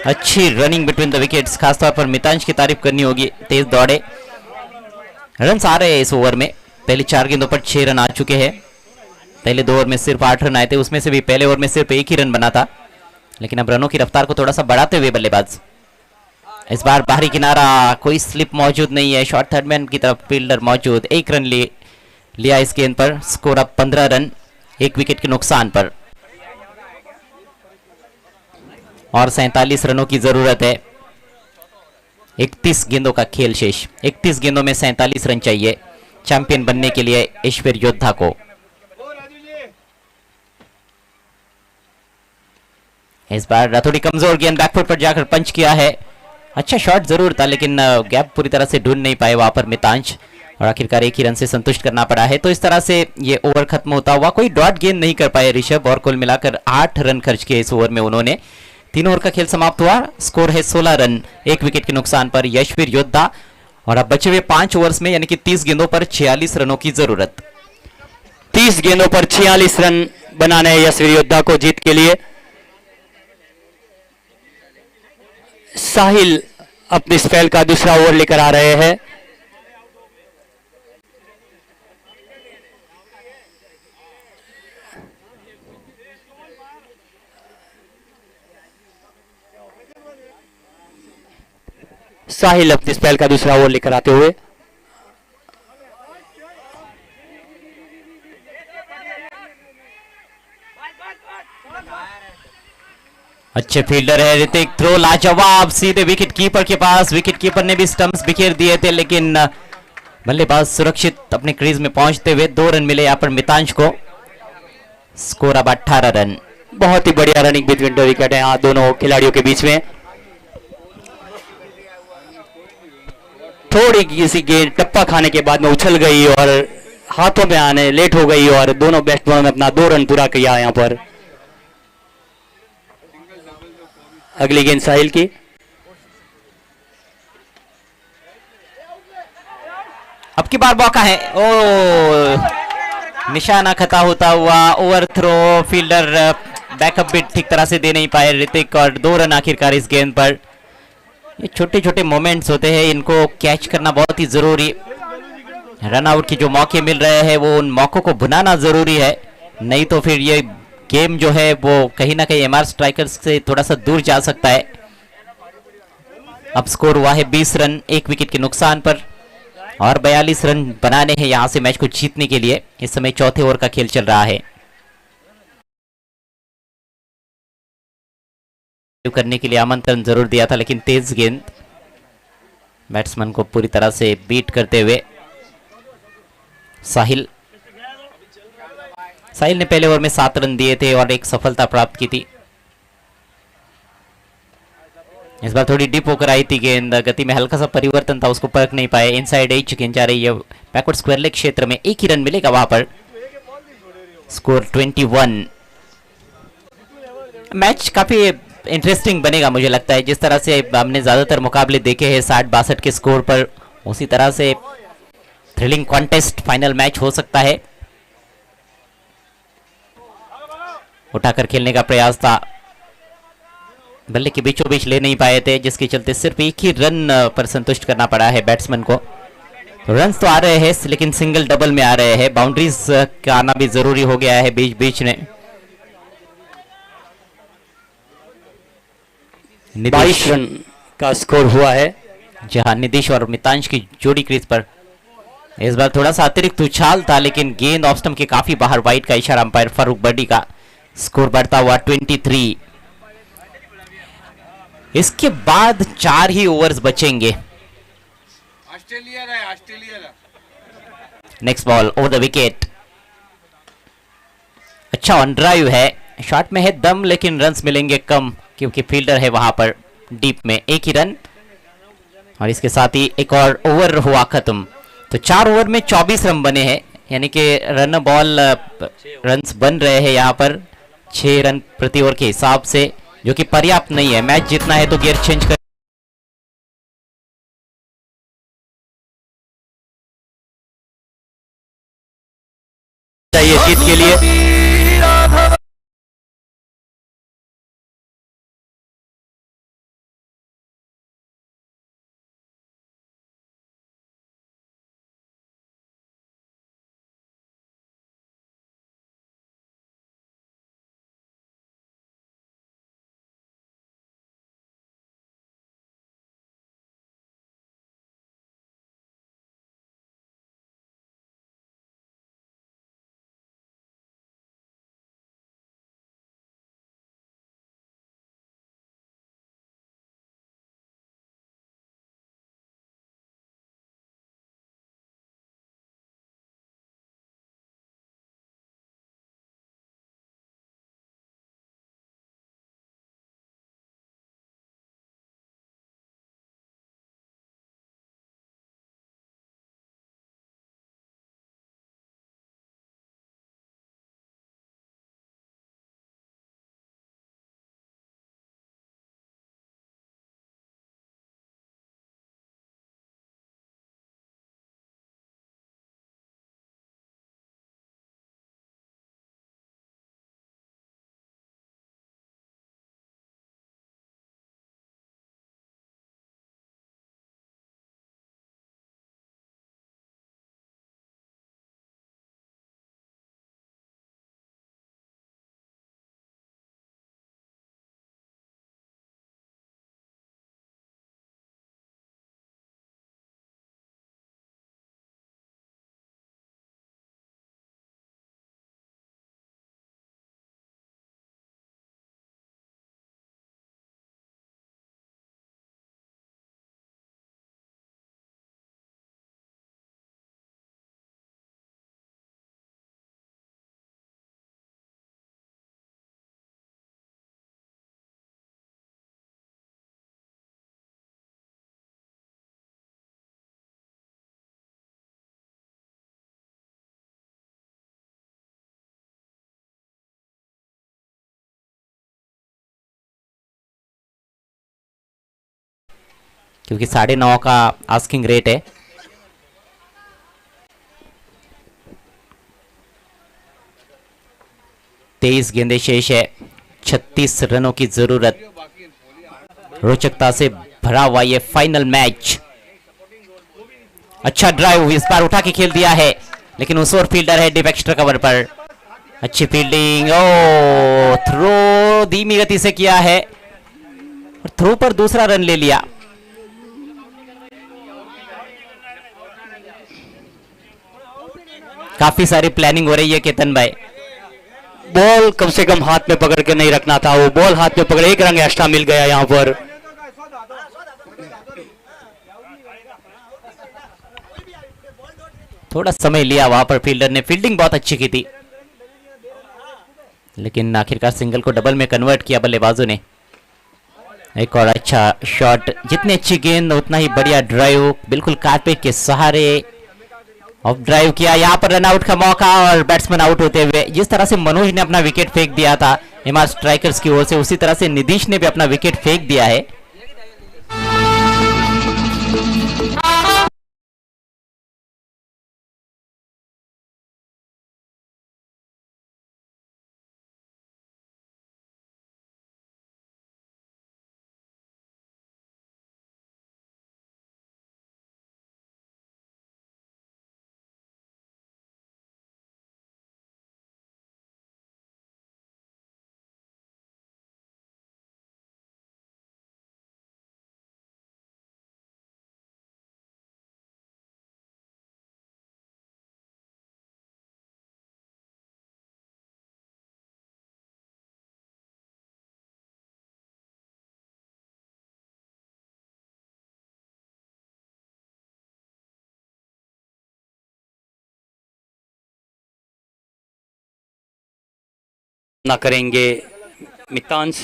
अच्छी रनिंग बिटवीन द विकेट्स, खासतौर पर मितांश की तारीफ करनी होगी, तेज दौड़े। रन आ रहे हैं इस ओवर में, पहले 4 गेंदों पर 6 रन आ चुके हैं। पहले 2 ओवर में सिर्फ 8 रन आए थे, उसमें से भी पहले ओवर में सिर्फ 1 ही रन बना था, लेकिन अब रनों की रफ्तार को थोड़ा सा बढ़ाते हुए बल्लेबाज। इस बार बाहरी किनारा, कोई स्लिप मौजूद नहीं है, शॉर्ट थर्ड मैन की तरफ फील्डर मौजूद, 1 रन लिया इस गेंद पर। स्कोर अब 15 रन 1 विकेट के नुकसान पर, और 47 रनों की जरूरत है। 31 गेंदों का खेल शेष, 31 गेंदों में 47 रन चाहिए चैंपियन बनने के लिए यशवीर योद्धा को। इस बार थोड़ी कमजोर गेंद बैकफुट पर जाकर पंच किया है, अच्छा शॉट जरूर था लेकिन गैप पूरी तरह से ढूंढ नहीं पाए वहां पर मितांश, और आखिरकार 1 ही रन से संतुष्ट करना पड़ा है। तो इस तरह से ये ओवर खत्म होता हुआ, कोई डॉट गेंद नहीं कर पाए ऋषभ, और कुल मिलाकर 8 रन खर्च किए इस ओवर में उन्होंने। 3 ओवर का खेल समाप्त हुआ, स्कोर है 16 रन 1 विकेट के नुकसान पर यशवीर योद्धा, और अब बचे हुए 5 ओवर्स में यानी कि 30 गेंदों पर 46 रनों की जरूरत। 30 गेंदों पर 46 रन बनाने हैं यशवीर योद्धा को जीत के लिए। साहिल अपने स्पेल का दूसरा ओवर लेकर आ रहे हैं। साहिल अपने स्पेल का दूसरा ओवर लेकर आते हुए। अच्छे फील्डर है ऋतिक, थ्रो लाजवाब सीधे विकेट कीपर के पास। विकेट कीपर ने भी स्टंप्स बिखेर दिए थे, लेकिन बल्लेबाज सुरक्षित अपने क्रीज में पहुंचते हुए 2 रन मिले यहाँ पर मितांश को। स्कोर अब 18 रन। बहुत ही बढ़िया रनिंग बिटवीन द विकेट है यहाँ दोनों खिलाड़ियों के बीच में। थोड़ी किसी गेंद टप्पा खाने के बाद में उछल गई और हाथों में आने लेट हो गई और दोनों बैट्समैनों ने अपना 2 रन पूरा किया यहाँ पर। अगली गेंद साहिल की। अब की बार मौका है। ओ, निशाना खता होता हुआ ओवर थ्रो। फील्डर बैकअप भी ठीक तरह से दे नहीं पाए ऋतिक, और 2 रन आखिरकार इस गेंद पर। ये छोटे छोटे मोमेंट्स होते हैं, इनको कैच करना बहुत ही जरूरी। रन आउट के जो मौके मिल रहे हैं वो उन मौकों को भुनाना जरूरी है, नहीं तो फिर ये गेम जो है वो कहीं ना कहीं एमआर स्ट्राइकर्स से थोड़ा सा दूर जा सकता है। अब स्कोर हुआ है 20 रन 1 विकेट के नुकसान पर, और 42 रन बनाने हैं यहां से मैच को जीतने के लिए। इस समय चौथे ओवर का खेल चल रहा है। करने के लिए आमंत्रण जरूर दिया था, लेकिन तेज गेंद बैट्समैन को पूरी तरह से बीट करते हुए साहिल ने पहले ओवर में 7 रन दिए थे और एक सफलता प्राप्त की थी। इस बार थोड़ी डिप होकर आई थी गेंद, गति में हल्का सा परिवर्तन था, उसको परख नहीं पाए। इनसाइड एज गेंद जा रही है बैकवर्ड स्क्वायर लेग क्षेत्र में, 1 ही रन मिलेगा वहां पर। स्कोर 21। मैच काफी इंटरेस्टिंग बनेगा मुझे लगता है। जिस तरह से हमने ज्यादातर मुकाबले देखे हैं 60-62 के स्कोर पर, उसी तरह से थ्रिलिंग कॉन्टेस्ट फाइनल मैच हो सकता है। उठाकर खेलने का प्रयास था, बल्ले के बीचों बीच ले नहीं पाए थे, जिसके चलते सिर्फ 1 ही रन पर संतुष्ट करना पड़ा है बैट्समैन को। रन तो आ रहे हैं लेकिन सिंगल डबल में आ रहे हैं। बाउंड्रीज का आना भी जरूरी हो गया है बीच बीच में। 22 रन का स्कोर हुआ है। जहां निदिश और मितांश की जोड़ी क्रीज पर। इस बार थोड़ा सा अतिरिक्त उछाल था, लेकिन गेंद ऑफ स्टंप के काफी बाहर। वाइड का इशारा अंपायर फारूक बर्डी का। स्कोर बढ़ता हुआ 23। इसके बाद 4 ही ओवर्स बचेंगे। ऑस्ट्रेलिया है, Australia. Next ball over the wicket. अच्छा ऑन ड्राइव है, शॉट में है दम, लेकिन रन्स मिलेंगे कम क्योंकि फील्डर है वहां पर डीप में। 1 ही रन, और इसके साथ ही एक और ओवर हुआ खत्म। तो 4 ओवर में 24 रन बने हैं, यानी कि रन बॉल रन्स बन रहे हैं यहाँ पर 6 रन प्रति ओवर के हिसाब से, जो कि पर्याप्त नहीं है। मैच जीतना है तो गियर चेंज कर चाहिए जीत के लिए। क्योंकि 9.5 का आस्किंग रेट है। तेईस गेंदे शेष है, 36 रनों की जरूरत। रोचकता से भरा हुआ ये फाइनल मैच। अच्छा ड्राइव इस बार उठा के खेल दिया है, लेकिन उस ओर फील्डर है डीप एक्स्ट्रा कवर पर। अच्छी फील्डिंग, ओ थ्रो धीमी गति से किया है और थ्रो पर दूसरा रन ले लिया। काफी सारी प्लानिंग हो रही है केतन भाई। बॉल कम से कम हाथ में पकड़ के नहीं रखना था, वो बॉल हाथ में पकड़, एक रन एक्स्ट्रा मिल गया यहाँ पर। थोड़ा समय लिया वहां पर फील्डर ने, फील्डिंग बहुत अच्छी की थी, लेकिन आखिरकार सिंगल को डबल में कन्वर्ट किया बल्लेबाजों ने। एक और अच्छा शॉट, जितनी अच्छी गेंद उतना ही बढ़िया ड्राइव, बिल्कुल कारपेट के सहारे ऑफ ड्राइव किया। यहाँ पर रनआउट का मौका और बैट्समैन आउट होते हुए। जिस तरह से मनोज ने अपना विकेट फेंक दिया था एमआर स्ट्राइकर्स की ओर से, उसी तरह से नीतीश ने भी अपना विकेट फेंक दिया है। ना करेंगे मितांश।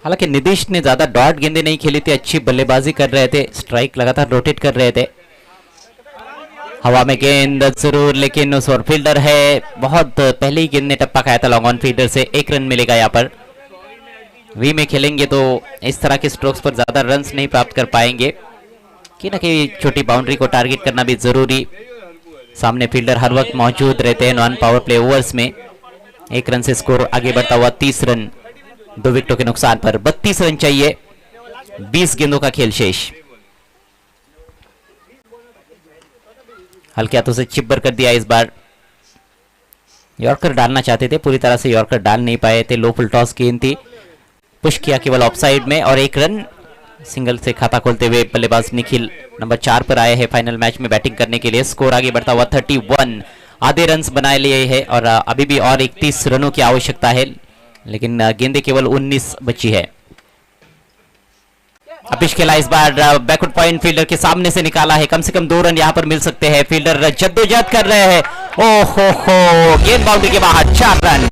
हालांकि नीतीश ने ज्यादा डॉट गेंदे नहीं खेली थी, अच्छी बल्लेबाजी कर रहे थे, स्ट्राइक लगातार रोटेट कर रहे थे। हवा में गेंद जरूर, लेकिन उस ओर फील्डर है, बहुत पहले ही गेंद ने टप्पा खाया था लॉन्ग ऑन फील्डर से। एक रन मिलेगा यहाँ पर। वी में खेलेंगे तो इस तरह के स्ट्रोक्स पर ज्यादा रन्स नहीं प्राप्त कर पाएंगे, कि ना कि छोटी बाउंड्री को टारगेट करना भी जरूरी। सामने फील्डर हर वक्त मौजूद रहते हैं नॉन पावर प्ले ओवर्स में। एक रन से स्कोर आगे बढ़ता हुआ 30 रन, 2 विकेटों के नुकसान पर। 32 रन चाहिए, 20 गेंदों का खेल शेष। हल्के हाथों से चिप्पर कर दिया इस बार। यॉर्कर डालना चाहते थे, पूरी तरह से यॉर्कर डाल नहीं पाए थे। लो फुल टॉस गेंद थी, पुश किया केवल ऑफसाइड में और एक रन। सिंगल से खाता खोलते हुए बल्लेबाज निखिल नंबर 4 पर आए हैं फाइनल मैच में बैटिंग करने के लिए। स्कोर आगे बढ़ता हुआ 31, आधे रन्स बनाए लिए हैं और अभी भी और 31 रनों की आवश्यकता है, लेकिन गेंदे केवल 19 बची है। अपिश खेला इस बार बैकवर्ड पॉइंट फील्डर के सामने से निकाला है, कम से कम 2 रन यहां पर मिल सकते हैं। फील्डर जद्दोजहद कर रहे हैं, ओहो हो, गेंद बाउंड्री के बाहर, 4 रन।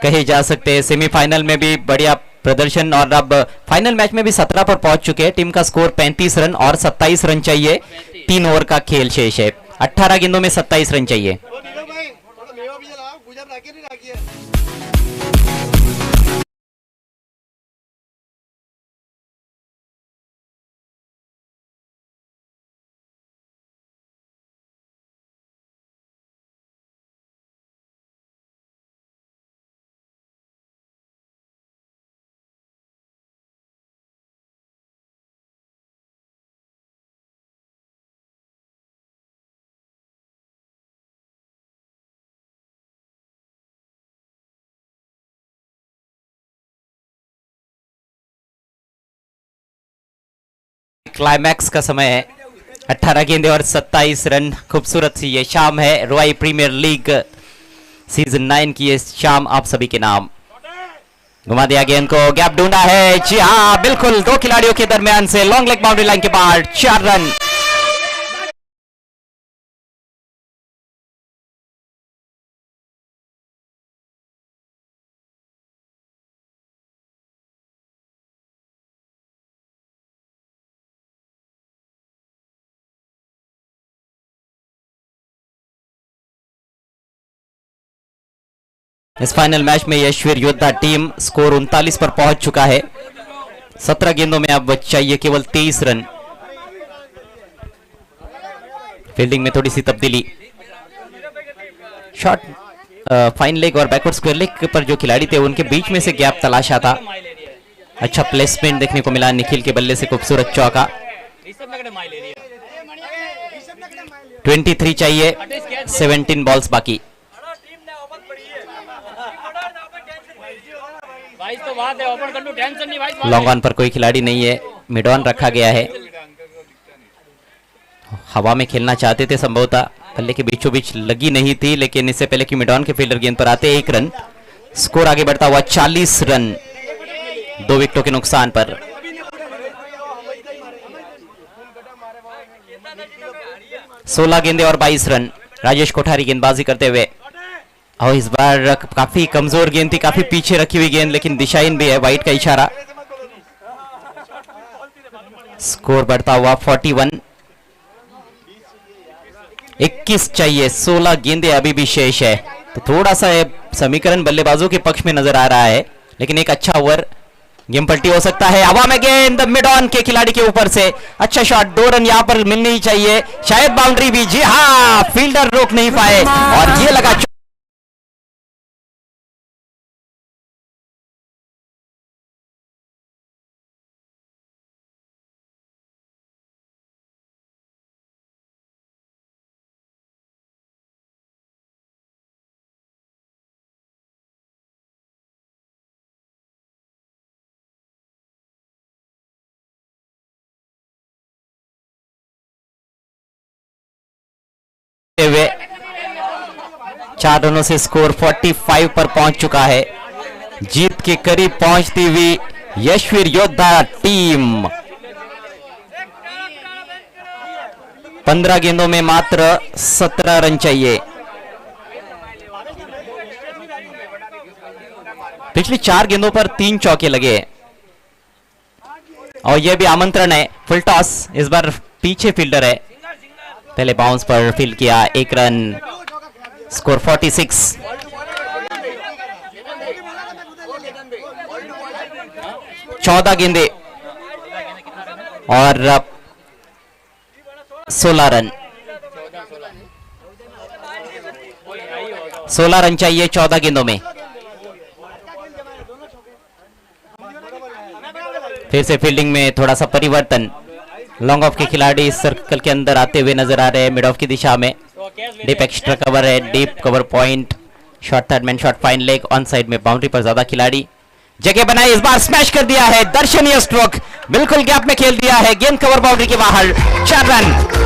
कहे जा सकते हैं सेमीफाइनल में भी बढ़िया प्रदर्शन, और अब फाइनल मैच में भी 17 पर पहुंच चुके हैं। टीम का स्कोर 35 रन और 27 रन चाहिए। 3 ओवर का खेल शेष है, 18 गेंदों में 27 रन चाहिए। क्लाइमैक्स का समय है, 18 गेंदे और 27 रन। खूबसूरत सी ये शाम है, रॉय प्रीमियर लीग सीजन 9 की ये शाम आप सभी के नाम। घुमा दिया गेंद को, गैप ढूंढा है, जी हाँ बिल्कुल, दो खिलाड़ियों के दरमियान से लॉन्ग लेग बाउंड्री लाइन के बाहर, 4 रन। इस फाइनल मैच में यशवीर योद्धा टीम स्कोर 39 पर पहुंच चुका है। 17 गेंदों में अब चाहिए केवल 23 रन। फील्डिंग में थोड़ी सी तब्दीली, शॉट फाइन लेग और बैकवर्ड स्क्वायर लेग पर जो खिलाड़ी थे उनके बीच में से गैप तलाशा था। अच्छा प्लेसमेंट देखने को मिला, निखिल के बल्ले से खूबसूरत चौका। 23 चाहिए, 17 बॉल्स बाकी। लॉन्ग ऑन पर कोई खिलाड़ी नहीं है, मिड ऑन रखा गया है। हवा में खेलना चाहते थे संभवतः, बल्ले के बीचों बीच लगी नहीं थी, लेकिन इससे पहले कि मिड ऑन के फील्डर गेंद पर आते 1 रन। स्कोर आगे बढ़ता हुआ 40 रन, 2 विकेटों के नुकसान पर। सोलह गेंदे और 22 रन। राजेश कोठारी गेंदबाजी करते हुए, और इस बार काफी कमजोर गेंद थी, काफी पीछे रखी हुई गेंद, लेकिन दिशाहीन भी है, वाइट का इशारा। स्कोर बढ़ता हुआ 41। 21 चाहिए, 16 गेंदे अभी भी शेष है, तो थोड़ा सा समीकरण बल्लेबाजों के पक्ष में नजर आ रहा है, लेकिन एक अच्छा ओवर, गेम पलटी हो सकता है। हवा में गेंद मिड ऑन के खिलाड़ी के ऊपर से, अच्छा शॉट, 2 रन यहां पर मिलने ही चाहिए, शायद बाउंड्री भी, जी हाँ फील्डर रोक नहीं पाए, और ये लगा हुए। 4 रनों से स्कोर 45 पर पहुंच चुका है। जीत के करीब पहुंचती हुई यशवीर योद्धा टीम 15 गेंदों में मात्र 17 रन चाहिए। पिछली 4 गेंदों पर 3 चौके लगे, और यह भी आमंत्रण है, फुल टॉस, इस बार पीछे फील्डर है, पहले बाउंस पर फील्ड किया, 1 रन, स्कोर 46। चौदह गेंदे और 16 रन। 16 रन चाहिए 14 गेंदों में। फिर से फील्डिंग में थोड़ा सा परिवर्तन, लॉन्ग ऑफ के खिलाड़ी सर्कल के अंदर आते हुए नजर आ रहे हैं, मिड ऑफ की दिशा में। डीप एक्स्ट्रा कवर है, deep cover point, short third man, short fine leg, on side में बाउंड्री पर ज्यादा खिलाड़ी, जगह बनाई, इस बार स्मैश कर दिया है, दर्शनीय स्ट्रोक, बिल्कुल गैप में खेल दिया है, गेंद कवर बाउंड्री के बाहर, 4 रन।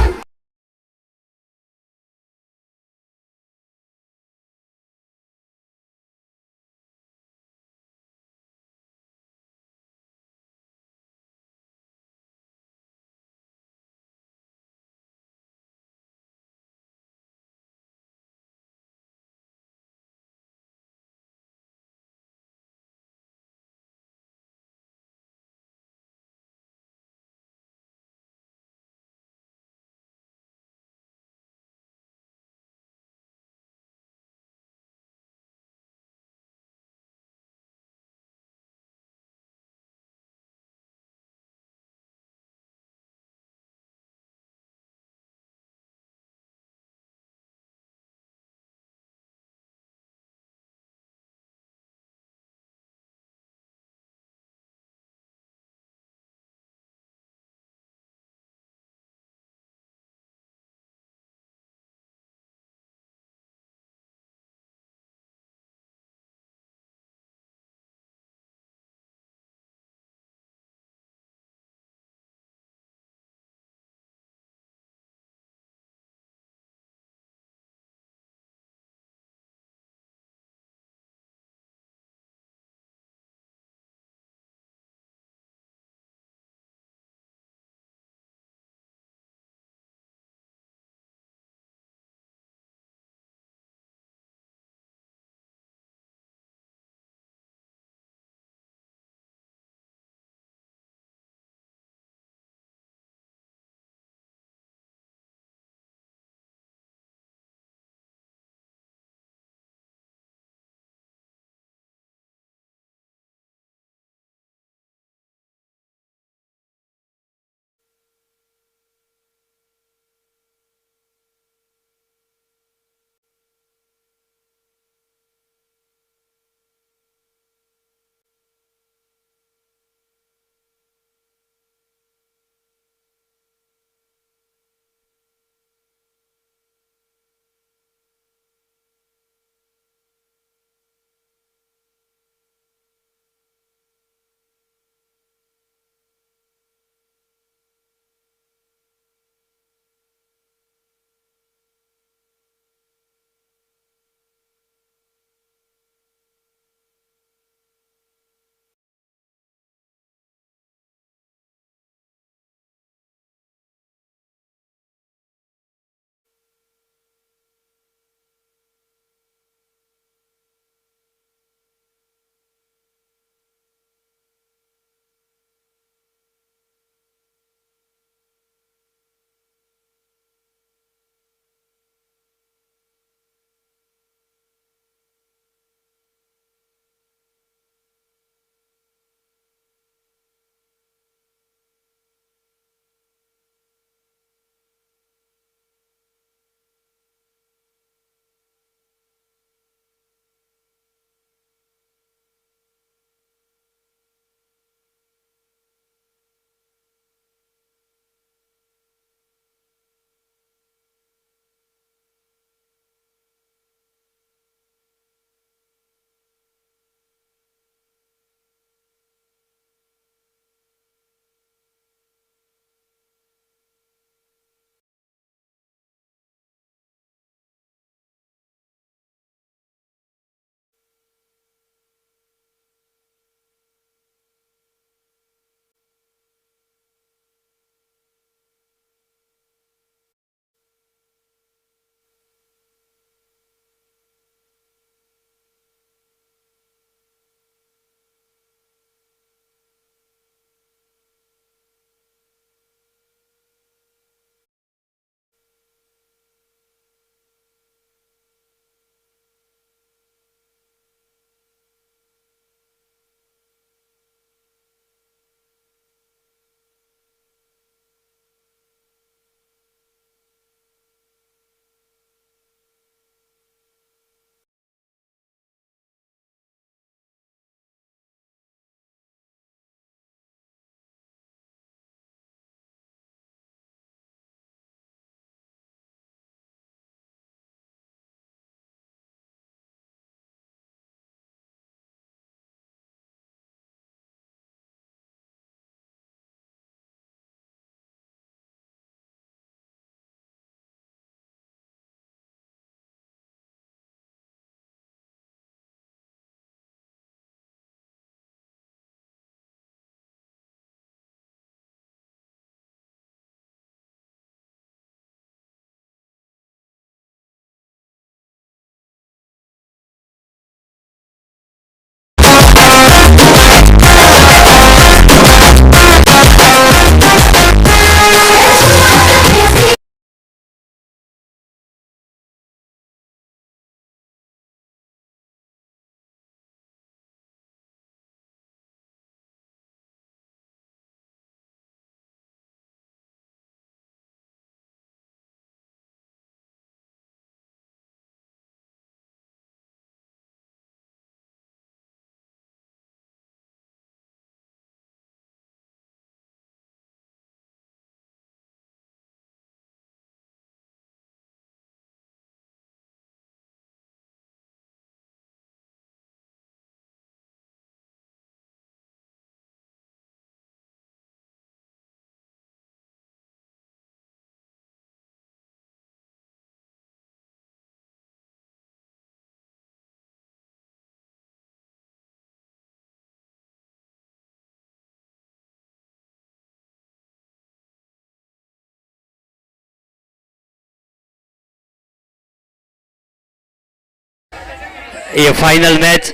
ये फाइनल मैच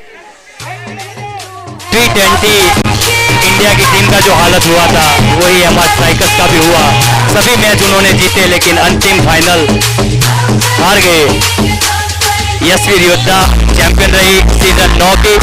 T20 इंडिया की टीम का जो हालत हुआ था वही एमआर स्ट्राइकर्स का भी हुआ। सभी मैच उन्होंने जीते लेकिन अंतिम फाइनल हार गए। यशवीर योद्धा चैंपियन रही सीजन 9 की।